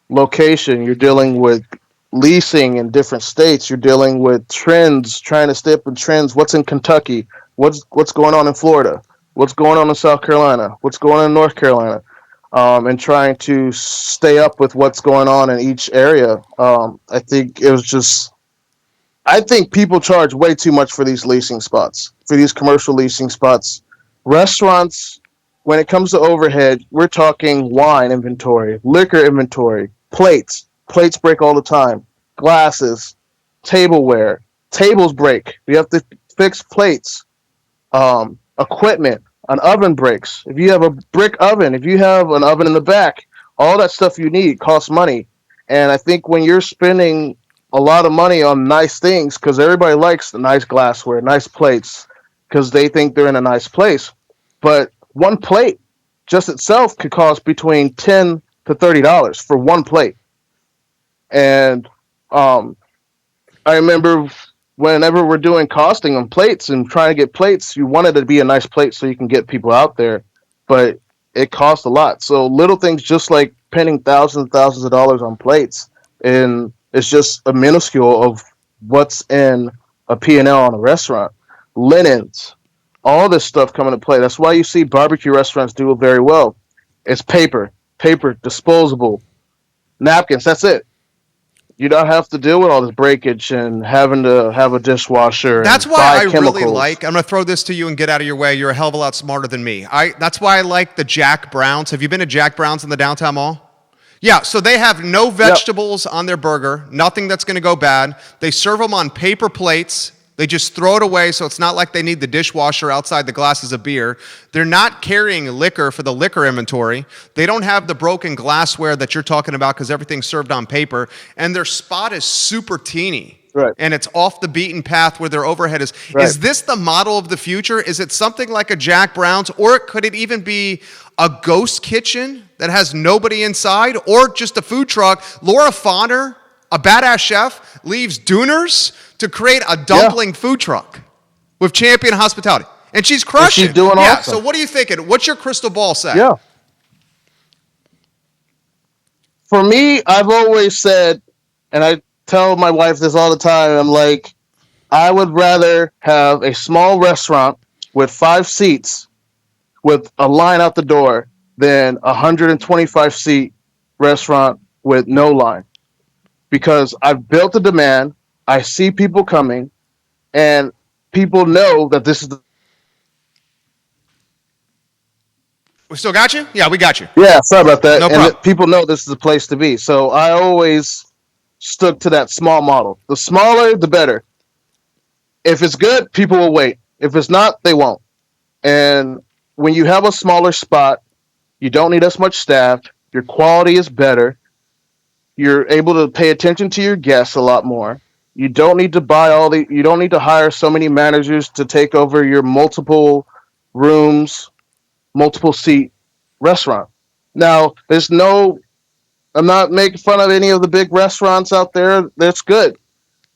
location, you're dealing with leasing in different states, you're dealing with trends, trying to stay up with trends. What's in Kentucky? What's going on in Florida? What's going on in South Carolina? What's going on in North Carolina? And trying to stay up with what's going on in each area. I think people charge way too much for these leasing spots, for these commercial leasing spots. Restaurants, when it comes to overhead, we're talking wine inventory, liquor inventory, plates. Plates break all the time. Glasses, tableware, tables break. We have to fix plates. Equipment, an oven breaks. If you have a brick oven, if you have an oven in the back, all that stuff you need costs money. And I think when you're spending a lot of money on nice things, because everybody likes the nice glassware, nice plates, because they think they're in a nice place. But one plate just itself could cost between $10 to $30 for one plate. And I remember whenever we're doing costing on plates and trying to get plates, you want it to be a nice plate so you can get people out there, but it costs a lot. So little things just like spending thousands and thousands of dollars on plates, and it's just a minuscule of what's in a P&L on a restaurant. Linens, all this stuff come into play. That's why you see barbecue restaurants do it very well. It's paper, disposable, napkins. That's it. You don't have to deal with all this breakage and having to have a dishwasher That's and why buy I really chemicals. like. I'm going to throw this to you and get out of your way. You're a hell of a lot smarter than me. That's why I like the Jack Browns. Have you been to Jack Browns in the downtown mall? Yeah, so they have no Yep. vegetables on their burger, nothing that's going to go bad. They serve them on paper plates. They just throw it away, so it's not like they need the dishwasher outside the glasses of beer. They're not carrying liquor for the liquor inventory. They don't have the broken glassware that you're talking about because everything's served on paper. And their spot is super teeny. Right. And it's off the beaten path where their overhead is. Right. Is this the model of the future? Is it something like a Jack Brown's, or could it even be a ghost kitchen that has nobody inside, or just a food truck? Laura Fonner, a badass chef, leaves Dooners to create a dumpling food truck with Champion Hospitality. And she's crushing. She's doing yeah, awesome. so what are you thinking? What's your crystal ball say? Yeah. For me, I've always said, and I tell my wife this all the time, I'm like, I would rather have a small restaurant with 5 seats with a line out the door than a 125-seat restaurant with no line. Because I've built a demand, I see people coming, and people know that this is the. We still got you? Yeah, we got you. Yeah, sorry about that. No and problem. people know this is the place to be. So I always stuck to that small model. The smaller, the better. If it's good, people will wait. If it's not, they won't. And when you have a smaller spot, you don't need as much staff. Your quality is better. You're able to pay attention to your guests a lot more. You don't need to you don't need to hire so many managers to take over your multiple rooms, multiple seat restaurant. Now, I'm not making fun of any of the big restaurants out there. That's good,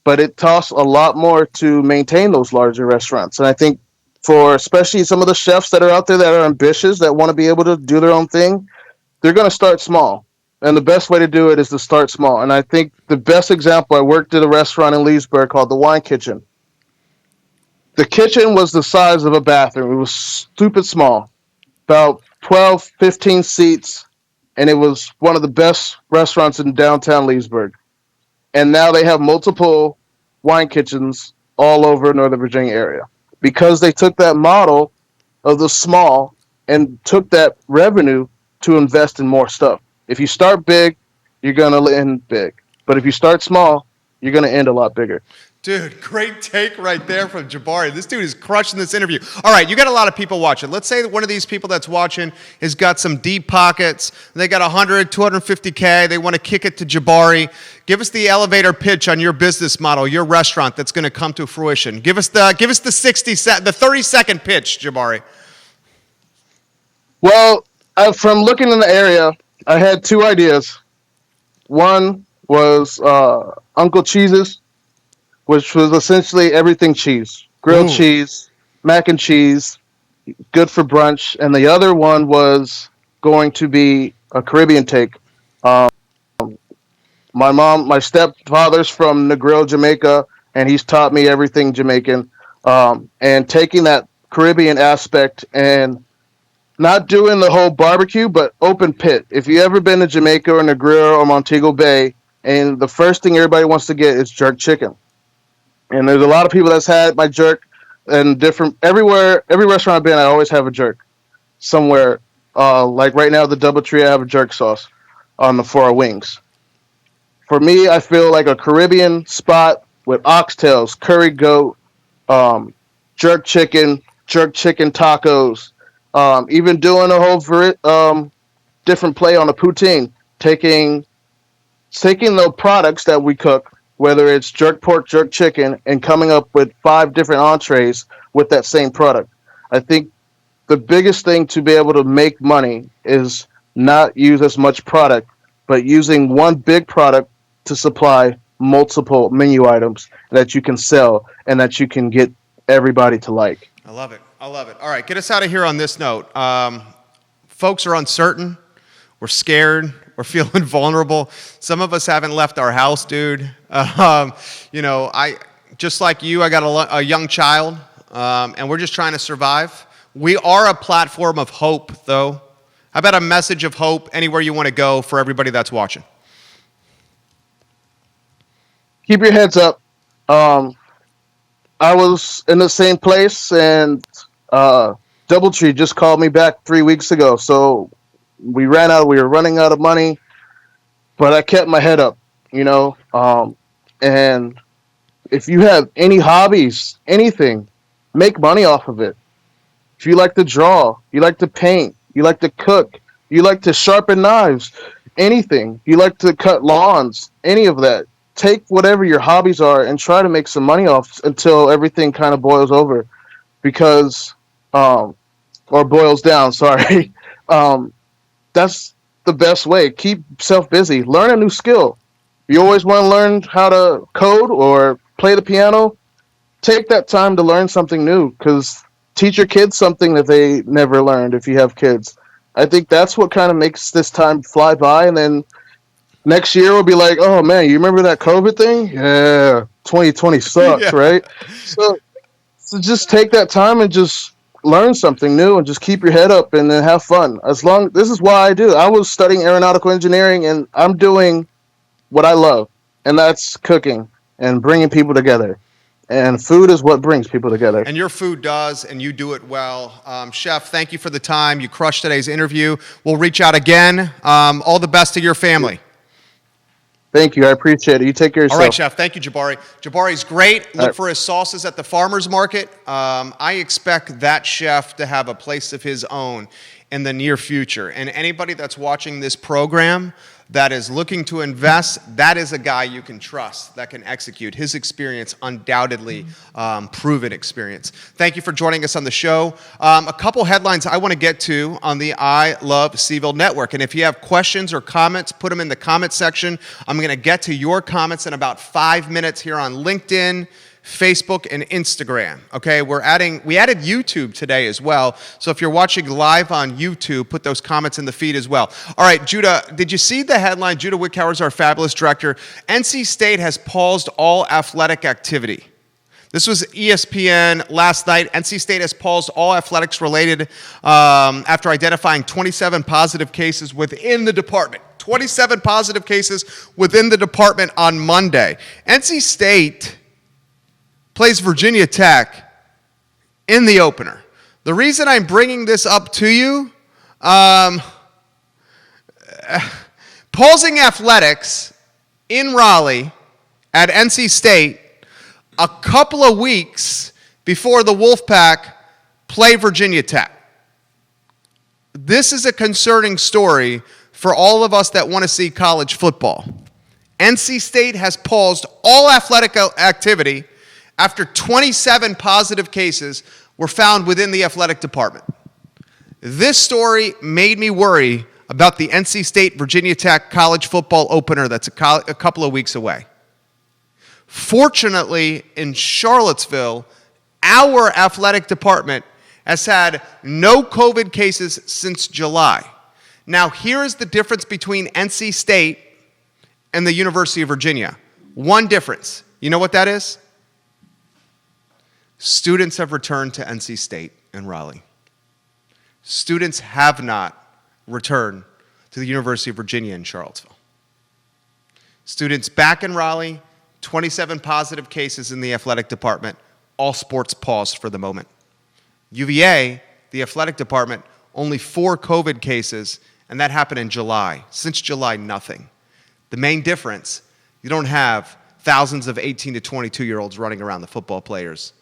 but it costs a lot more to maintain those larger restaurants. And I think for especially some of the chefs that are out there that are ambitious, that want to be able to do their own thing, they're going to start small. And the best way to do it is to start small. And I think the best example, I worked at a restaurant in Leesburg called the Wine Kitchen. The kitchen was the size of a bathroom. It was stupid small, about 12, 15 seats, and it was one of the best restaurants in downtown Leesburg. And now they have multiple wine kitchens all over Northern Virginia area because they took that model of the small and took that revenue to invest in more stuff. If you start big, you're going to end big. But if you start small, you're going to end a lot bigger. Dude, great take right there from Jabari. This dude is crushing this interview. All right, you got a lot of people watching. Let's say that one of these people that's watching has got some deep pockets. They got 100, 250K. They want to kick it to Jabari. Give us the elevator pitch on your business model, your restaurant that's going to come to fruition. Give us the 30-second pitch, Jabari. Well, from looking in the area, I had two ideas. One was Uncle Cheese's, which was essentially everything cheese. Grilled cheese, mac and cheese, good for brunch. And the other one was going to be a Caribbean take. My stepfather's from Negril, Jamaica, and he's taught me everything Jamaican. And taking that Caribbean aspect and not doing the whole barbecue, but open pit. If you ever been to Jamaica or Negril or Montego Bay, and the first thing everybody wants to get is jerk chicken. And there's a lot of people that's had my jerk and every restaurant I've been, I always have a jerk somewhere. Like right now, the DoubleTree, I have a jerk sauce for our wings. For me, I feel like a Caribbean spot with oxtails, curry goat, jerk chicken tacos, even doing a whole different play on a poutine, taking the products that we cook, whether it's jerk pork, jerk chicken, and coming up with 5 different entrees with that same product. I think the biggest thing to be able to make money is not use as much product, but using one big product to supply multiple menu items that you can sell and that you can get everybody to like. I love it. All right, get us out of here on this note. Folks are uncertain. We're scared. We're feeling vulnerable. Some of us haven't left our house, dude. I just like you, I got a young child, and we're just trying to survive. We are a platform of hope, though. How about a message of hope anywhere you want to go for everybody that's watching? Keep your heads up. I was in the same place, and DoubleTree just called me back 3 weeks ago. So we were running out of money, but I kept my head up, and if you have any hobbies, anything, make money off of it. If you like to draw, you like to paint, you like to cook, you like to sharpen knives, anything, you like to cut lawns, any of that, take whatever your hobbies are and try to make some money off until everything kind of boils over or boils down, sorry. That's the best way. Keep yourself busy. Learn a new skill. You always want to learn how to code or play the piano. Take that time to learn something new, because teach your kids something that they never learned if you have kids. I think that's what kind of makes this time fly by, and then next year we'll be like, oh man, you remember that COVID thing? Yeah, 2020 sucks, yeah. Right? So just take that time and just learn something new and just keep your head up and then have fun. This is why I do. I was studying aeronautical engineering, and I'm doing what I love, and that's cooking and bringing people together. And food is what brings people together. And your food does, and you do it well. Chef, thank you for the time. You crushed today's interview. We'll reach out again. All the best to your family. Thank you. I appreciate it. You take care of yourself. All right, Chef. Thank you, Jabari. Jabari's great. Look for his sauces at the farmer's market. I expect that chef to have a place of his own in the near future. And anybody that's watching this program that is looking to invest, that is a guy you can trust, that can execute. His experience, undoubtedly proven experience. Thank you for joining us on the show. A couple headlines I want to get to on the I Love CVille Network. And if you have questions or comments, put them in the comment section. I'm going to get to your comments in about 5 minutes here on LinkedIn, Facebook, and Instagram. Okay, we added YouTube today as well. So if you're watching live on YouTube, put those comments in the feed as well. All right, Judah, did you see the headline? Judah Wickhauer is our fabulous director. NC State has paused all athletic activity. This was ESPN last night. NC State has paused all athletics related after identifying 27 positive cases within the department. 27 positive cases within the department on Monday. NC State plays Virginia Tech in the opener. The reason I'm bringing this up to you, pausing athletics in Raleigh at NC State a couple of weeks before the Wolfpack play Virginia Tech. This is a concerning story for all of us that want to see college football. NC State has paused all athletic activity after 27 positive cases were found within the athletic department. This story made me worry about the NC State-Virginia Tech college football opener that's a couple of weeks away. Fortunately, in Charlottesville, our athletic department has had no COVID cases since July. Now, here is the difference between NC State and the University of Virginia. One difference. You know what that is? Students have returned to NC State and Raleigh. Students have not returned to the University of Virginia in Charlottesville. Students back in Raleigh, 27 positive cases in the athletic department, all sports paused for the moment. UVA, the athletic department, only 4 COVID cases, and that happened in July. Since July, nothing. The main difference, you don't have thousands of 18 to 22-year-olds running around the football players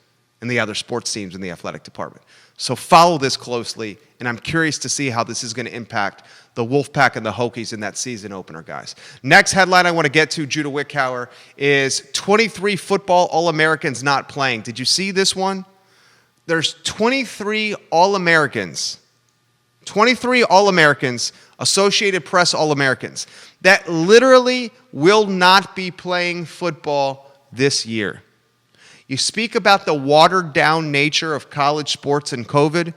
and the other sports teams in the athletic department. So follow this closely, and I'm curious to see how this is going to impact the Wolfpack and the Hokies in that season opener, guys. Next headline I want to get to, Judah Wickhauer, is 23 football All-Americans not playing. Did you see this one? There's 23 All-Americans, Associated Press All-Americans, that literally will not be playing football this year. You speak about the watered-down nature of college sports and COVID,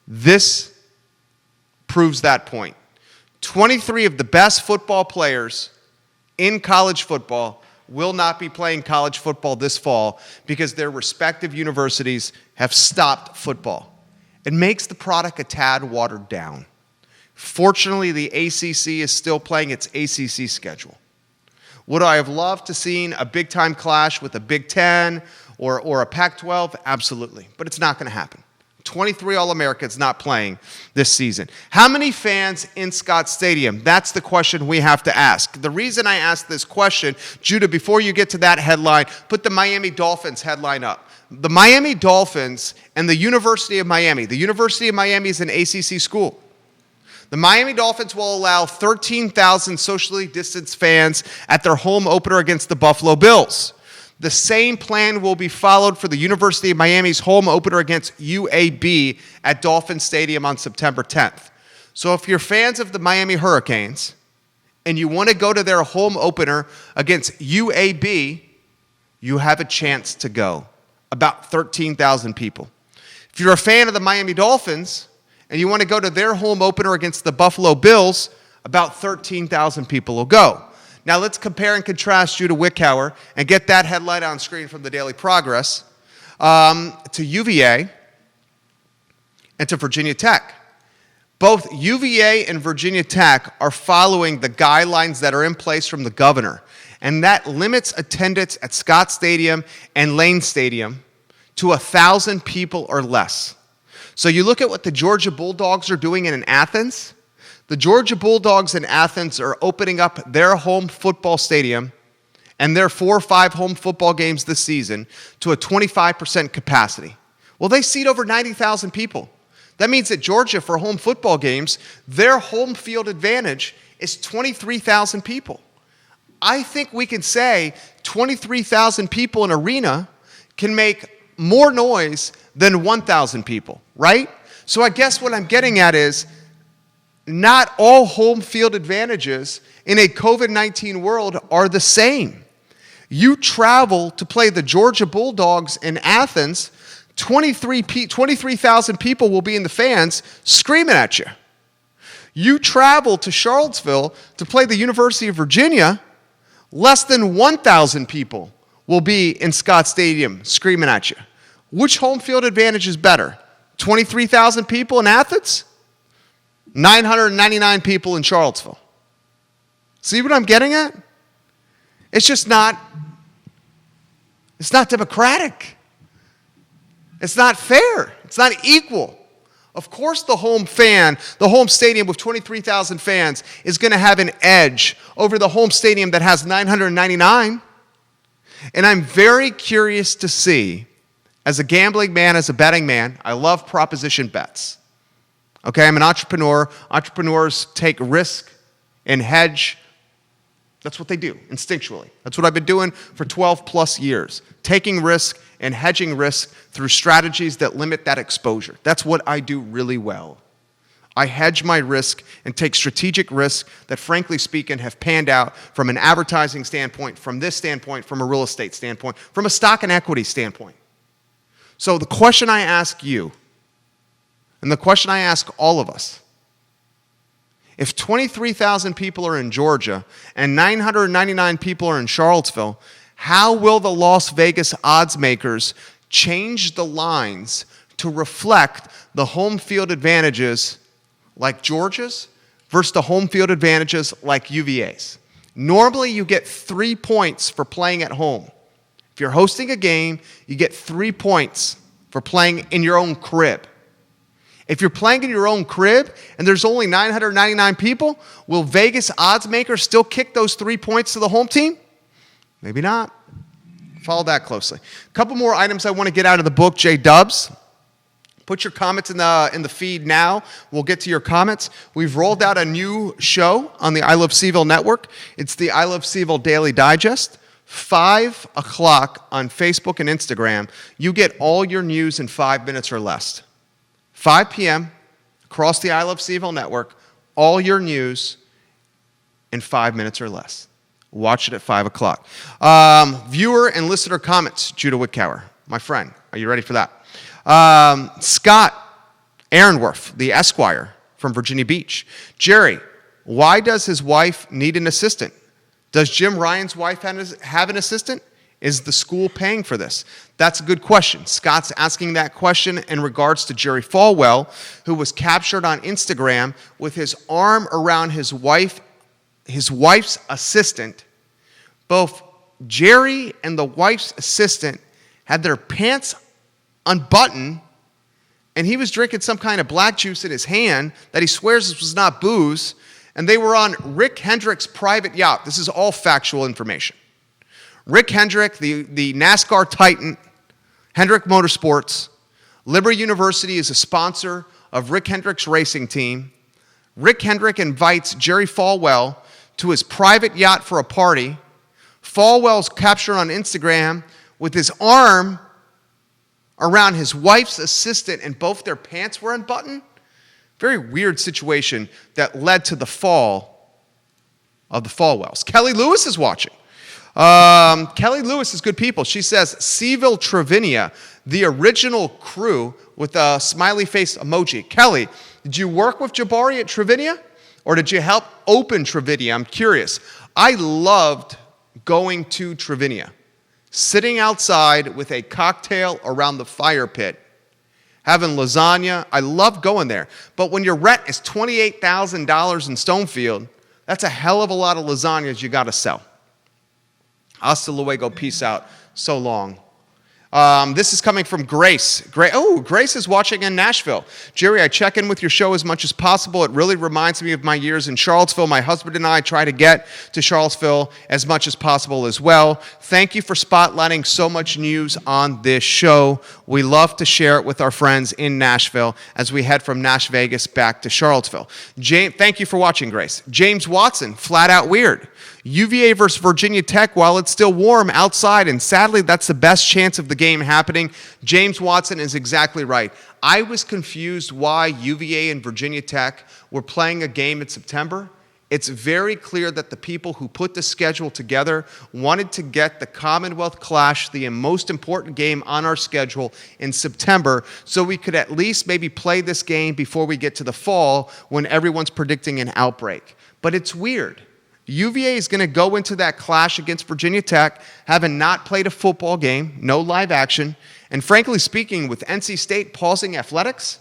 this proves that point. 23 of the best football players in college football will not be playing college football this fall because their respective universities have stopped football. It makes the product a tad watered down. Fortunately, the ACC is still playing its ACC schedule. Would I have loved to seen a big-time clash with a Big Ten or a Pac-12? Absolutely, but it's not going to happen. 23 All-Americans not playing this season. How many fans in Scott Stadium? That's the question we have to ask. The reason I ask this question, Judah, before you get to that headline, put the Miami Dolphins headline up. The Miami Dolphins and the University of Miami. The University of Miami is an ACC school. The Miami Dolphins will allow 13,000 socially distanced fans at their home opener against the Buffalo Bills. The same plan will be followed for the University of Miami's home opener against UAB at Dolphin Stadium on September 10th. So if you're fans of the Miami Hurricanes and you want to go to their home opener against UAB, you have a chance to go. About 13,000 people. If you're a fan of the Miami Dolphins and you want to go to their home opener against the Buffalo Bills, about 13,000 people will go. Now let's compare and contrast Judah Wickhauer and get that headline on screen from the Daily Progress to UVA and to Virginia Tech. Both UVA and Virginia Tech are following the guidelines that are in place from the governor, and that limits attendance at Scott Stadium and Lane Stadium to 1,000 people or less. So you look at what the Georgia Bulldogs are doing in Athens. The Georgia Bulldogs in Athens are opening up their home football stadium and their 4 or 5 home football games this season to a 25% capacity. Well, they seat over 90,000 people. That means that Georgia, for home football games, their home field advantage is 23,000 people. I think we can say 23,000 people in an arena can make more noise than 1,000 people, right? So I guess what I'm getting at is not all home field advantages in a COVID-19 world are the same. You travel to play the Georgia Bulldogs in Athens, 23,000 people will be in the fans screaming at you. You travel to Charlottesville to play the University of Virginia, less than 1,000 people will be in Scott Stadium screaming at you. Which home field advantage is better? 23,000 people in Athens? 999 people in Charlottesville. See what I'm getting at? It's just not, it's not democratic. It's not fair. It's not equal. Of course, the home stadium with 23,000 fans is going to have an edge over the home stadium that has 999. And I'm very curious to see, as a gambling man, as a betting man, I love proposition bets. Okay, I'm an entrepreneur. Entrepreneurs take risk and hedge. That's what they do, instinctually. That's what I've been doing for 12 plus years, taking risk and hedging risk through strategies that limit that exposure. That's what I do really well. I hedge my risk and take strategic risks that, frankly speaking, have panned out from an advertising standpoint, from this standpoint, from a real estate standpoint, from a stock and equity standpoint. So the question I ask you, and the question I ask all of us, if 23,000 people are in Georgia and 999 people are in Charlottesville, how will the Las Vegas odds makers change the lines to reflect the home field advantages like Georgia's versus the home field advantages like UVA's? Normally, you get 3 points for playing at home. If you're hosting a game, you get 3 points for playing in your own crib. If you're playing in your own crib and there's only 999 people, will Vegas odds makers still kick those 3 points to the home team? Maybe not. Follow that closely. A couple more items I want to get out of the book, J-Dubs. Put your comments in the feed now. We'll get to your comments. We've rolled out a new show on the I Love CVille network. It's the I Love CVille Daily Digest. 5 o'clock on Facebook and Instagram. You get all your news in 5 minutes or less. 5 p.m. across the I Love CVille network, all your news in 5 minutes or less. Watch it at 5 o'clock. Viewer and listener comments, Judah Wittkower, my friend. Are you ready for that? Scott Aaronworth, the Esquire from Virginia Beach. Jerry, why does his wife need an assistant? Does Jim Ryan's wife have an assistant? Is the school paying for this? That's a good question. Scott's asking that question in regards to Jerry Falwell, who was captured on Instagram with his arm around his wife's assistant. Both Jerry and the wife's assistant had their pants unbuttoned, and he was drinking some kind of black juice in his hand that he swears this was not booze, and they were on Rick Hendrick's private yacht. This is all factual information. Rick Hendrick, the NASCAR titan, Hendrick Motorsports. Liberty University is a sponsor of Rick Hendrick's racing team. Rick Hendrick invites Jerry Falwell to his private yacht for a party. Falwell's captured on Instagram with his arm around his wife's assistant and both their pants were unbuttoned. Very weird situation that led to the fall of the Falwells. Kelly Lewis is watching. Kelly Lewis is good people. She says, CVille Trevinia, the original crew with a smiley face emoji. Kelly, did you work with Jabari at Trevinia? Or did you help open Trevinia? I'm curious. I loved going to Trevinia, sitting outside with a cocktail around the fire pit, having lasagna. I loved going there. But when your rent is $28,000 in Stonefield, that's a hell of a lot of lasagnas you got to sell. Hasta luego, peace out. So long. This is coming from Grace. Grace is watching in Nashville. Jerry, I check in with your show as much as possible. It really reminds me of my years in Charlottesville. My husband and I try to get to Charlottesville as much as possible as well. Thank you for spotlighting so much news on this show. We love to share it with our friends in Nashville as we head from Nash Vegas back to Charlottesville. Thank you for watching, Grace. James Watson, flat out weird. UVA versus Virginia Tech while it's still warm outside, and sadly, that's the best chance of the game happening. James Watson is exactly right. I was confused why UVA and Virginia Tech were playing a game in September. It's very clear that the people who put the schedule together wanted to get the Commonwealth Clash, the most important game on our schedule, in September, so we could at least maybe play this game before we get to the fall when everyone's predicting an outbreak. But it's weird. UVA is going to go into that clash against Virginia Tech, having not played a football game, no live action, and frankly speaking, with NC State pausing athletics,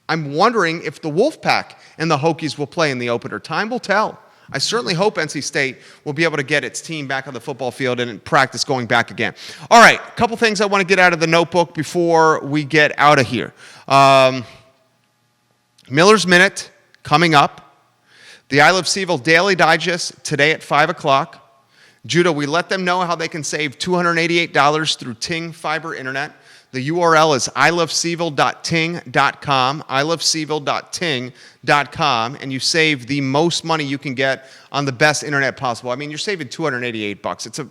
I'm wondering if the Wolfpack and the Hokies will play in the opener. Time will tell. I certainly hope NC State will be able to get its team back on the football field and in practice going back again. All right, a couple things I want to get out of the notebook before we get out of here. Miller's Minute coming up. The I Love CVille Daily Digest today at 5 o'clock. Judah, we let them know how they can save $288 through Ting Fiber Internet. The URL is iloveseville.ting.com, iloveseville.ting.com, and you save the most money you can get on the best internet possible. I mean, you're saving $288. It's a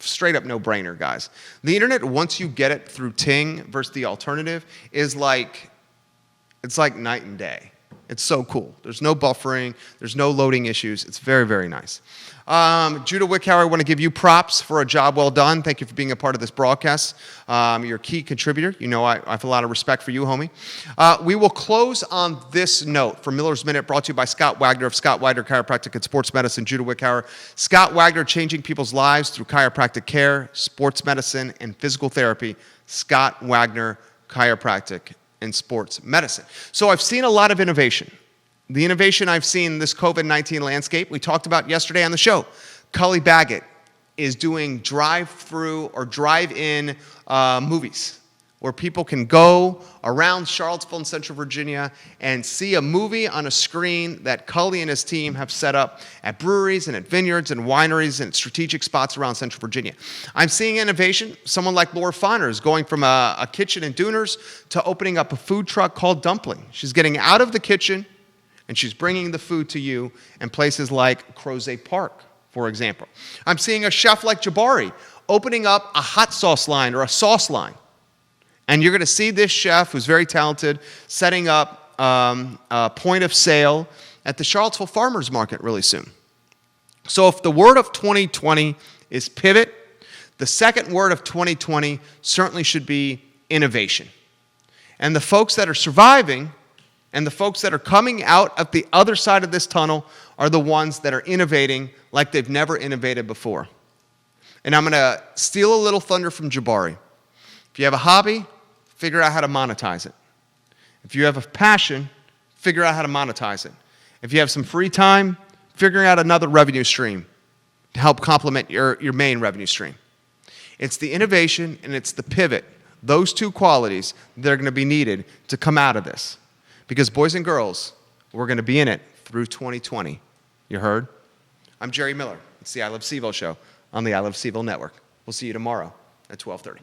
straight up no-brainer, guys. The internet, once you get it through Ting versus the alternative, is like, it's like night and day. It's so cool. There's no buffering. There's no loading issues. It's very, very nice. Judah Wickhauer, I want to give you props for a job well done. Thank you for being a part of this broadcast. You're a key contributor. You know I have a lot of respect for you, homie. We will close on this note from Miller's Minute, brought to you by Scott Wagner of Scott Wagner Chiropractic and Sports Medicine. Judah Wickhauer. Scott Wagner, changing people's lives through chiropractic care, sports medicine, and physical therapy. Scott Wagner Chiropractic and Sports Medicine. So I've seen a lot of innovation. The innovation I've seen in this COVID-19 landscape, we talked about yesterday on the show. Cully Baggett is doing drive-through or drive-in movies where people can go around Charlottesville and Central Virginia and see a movie on a screen that Cully and his team have set up at breweries and at vineyards and wineries and strategic spots around Central Virginia. I'm seeing innovation. Someone like Laura Fonner is going from a kitchen in Duners to opening up a food truck called Dumpling. She's getting out of the kitchen and she's bringing the food to you in places like Crozet Park, for example. I'm seeing a chef like Jabari opening up a hot sauce line or a sauce line. And you're going to see this chef, who's very talented, setting up a point of sale at the Charlottesville Farmers Market really soon. So if the word of 2020 is pivot, the second word of 2020 certainly should be innovation. And the folks that are surviving and the folks that are coming out at the other side of this tunnel are the ones that are innovating like they've never innovated before. And I'm going to steal a little thunder from Jabari. If you have a hobby, figure out how to monetize it. If you have a passion, figure out how to monetize it. If you have some free time, figure out another revenue stream to help complement your main revenue stream. It's the innovation and it's the pivot, those two qualities that are going to be needed to come out of this. Because boys and girls, we're going to be in it through 2020. You heard? I'm Jerry Miller. It's the I Love CVille show on the I Love CVille network. We'll see you tomorrow at 12:30.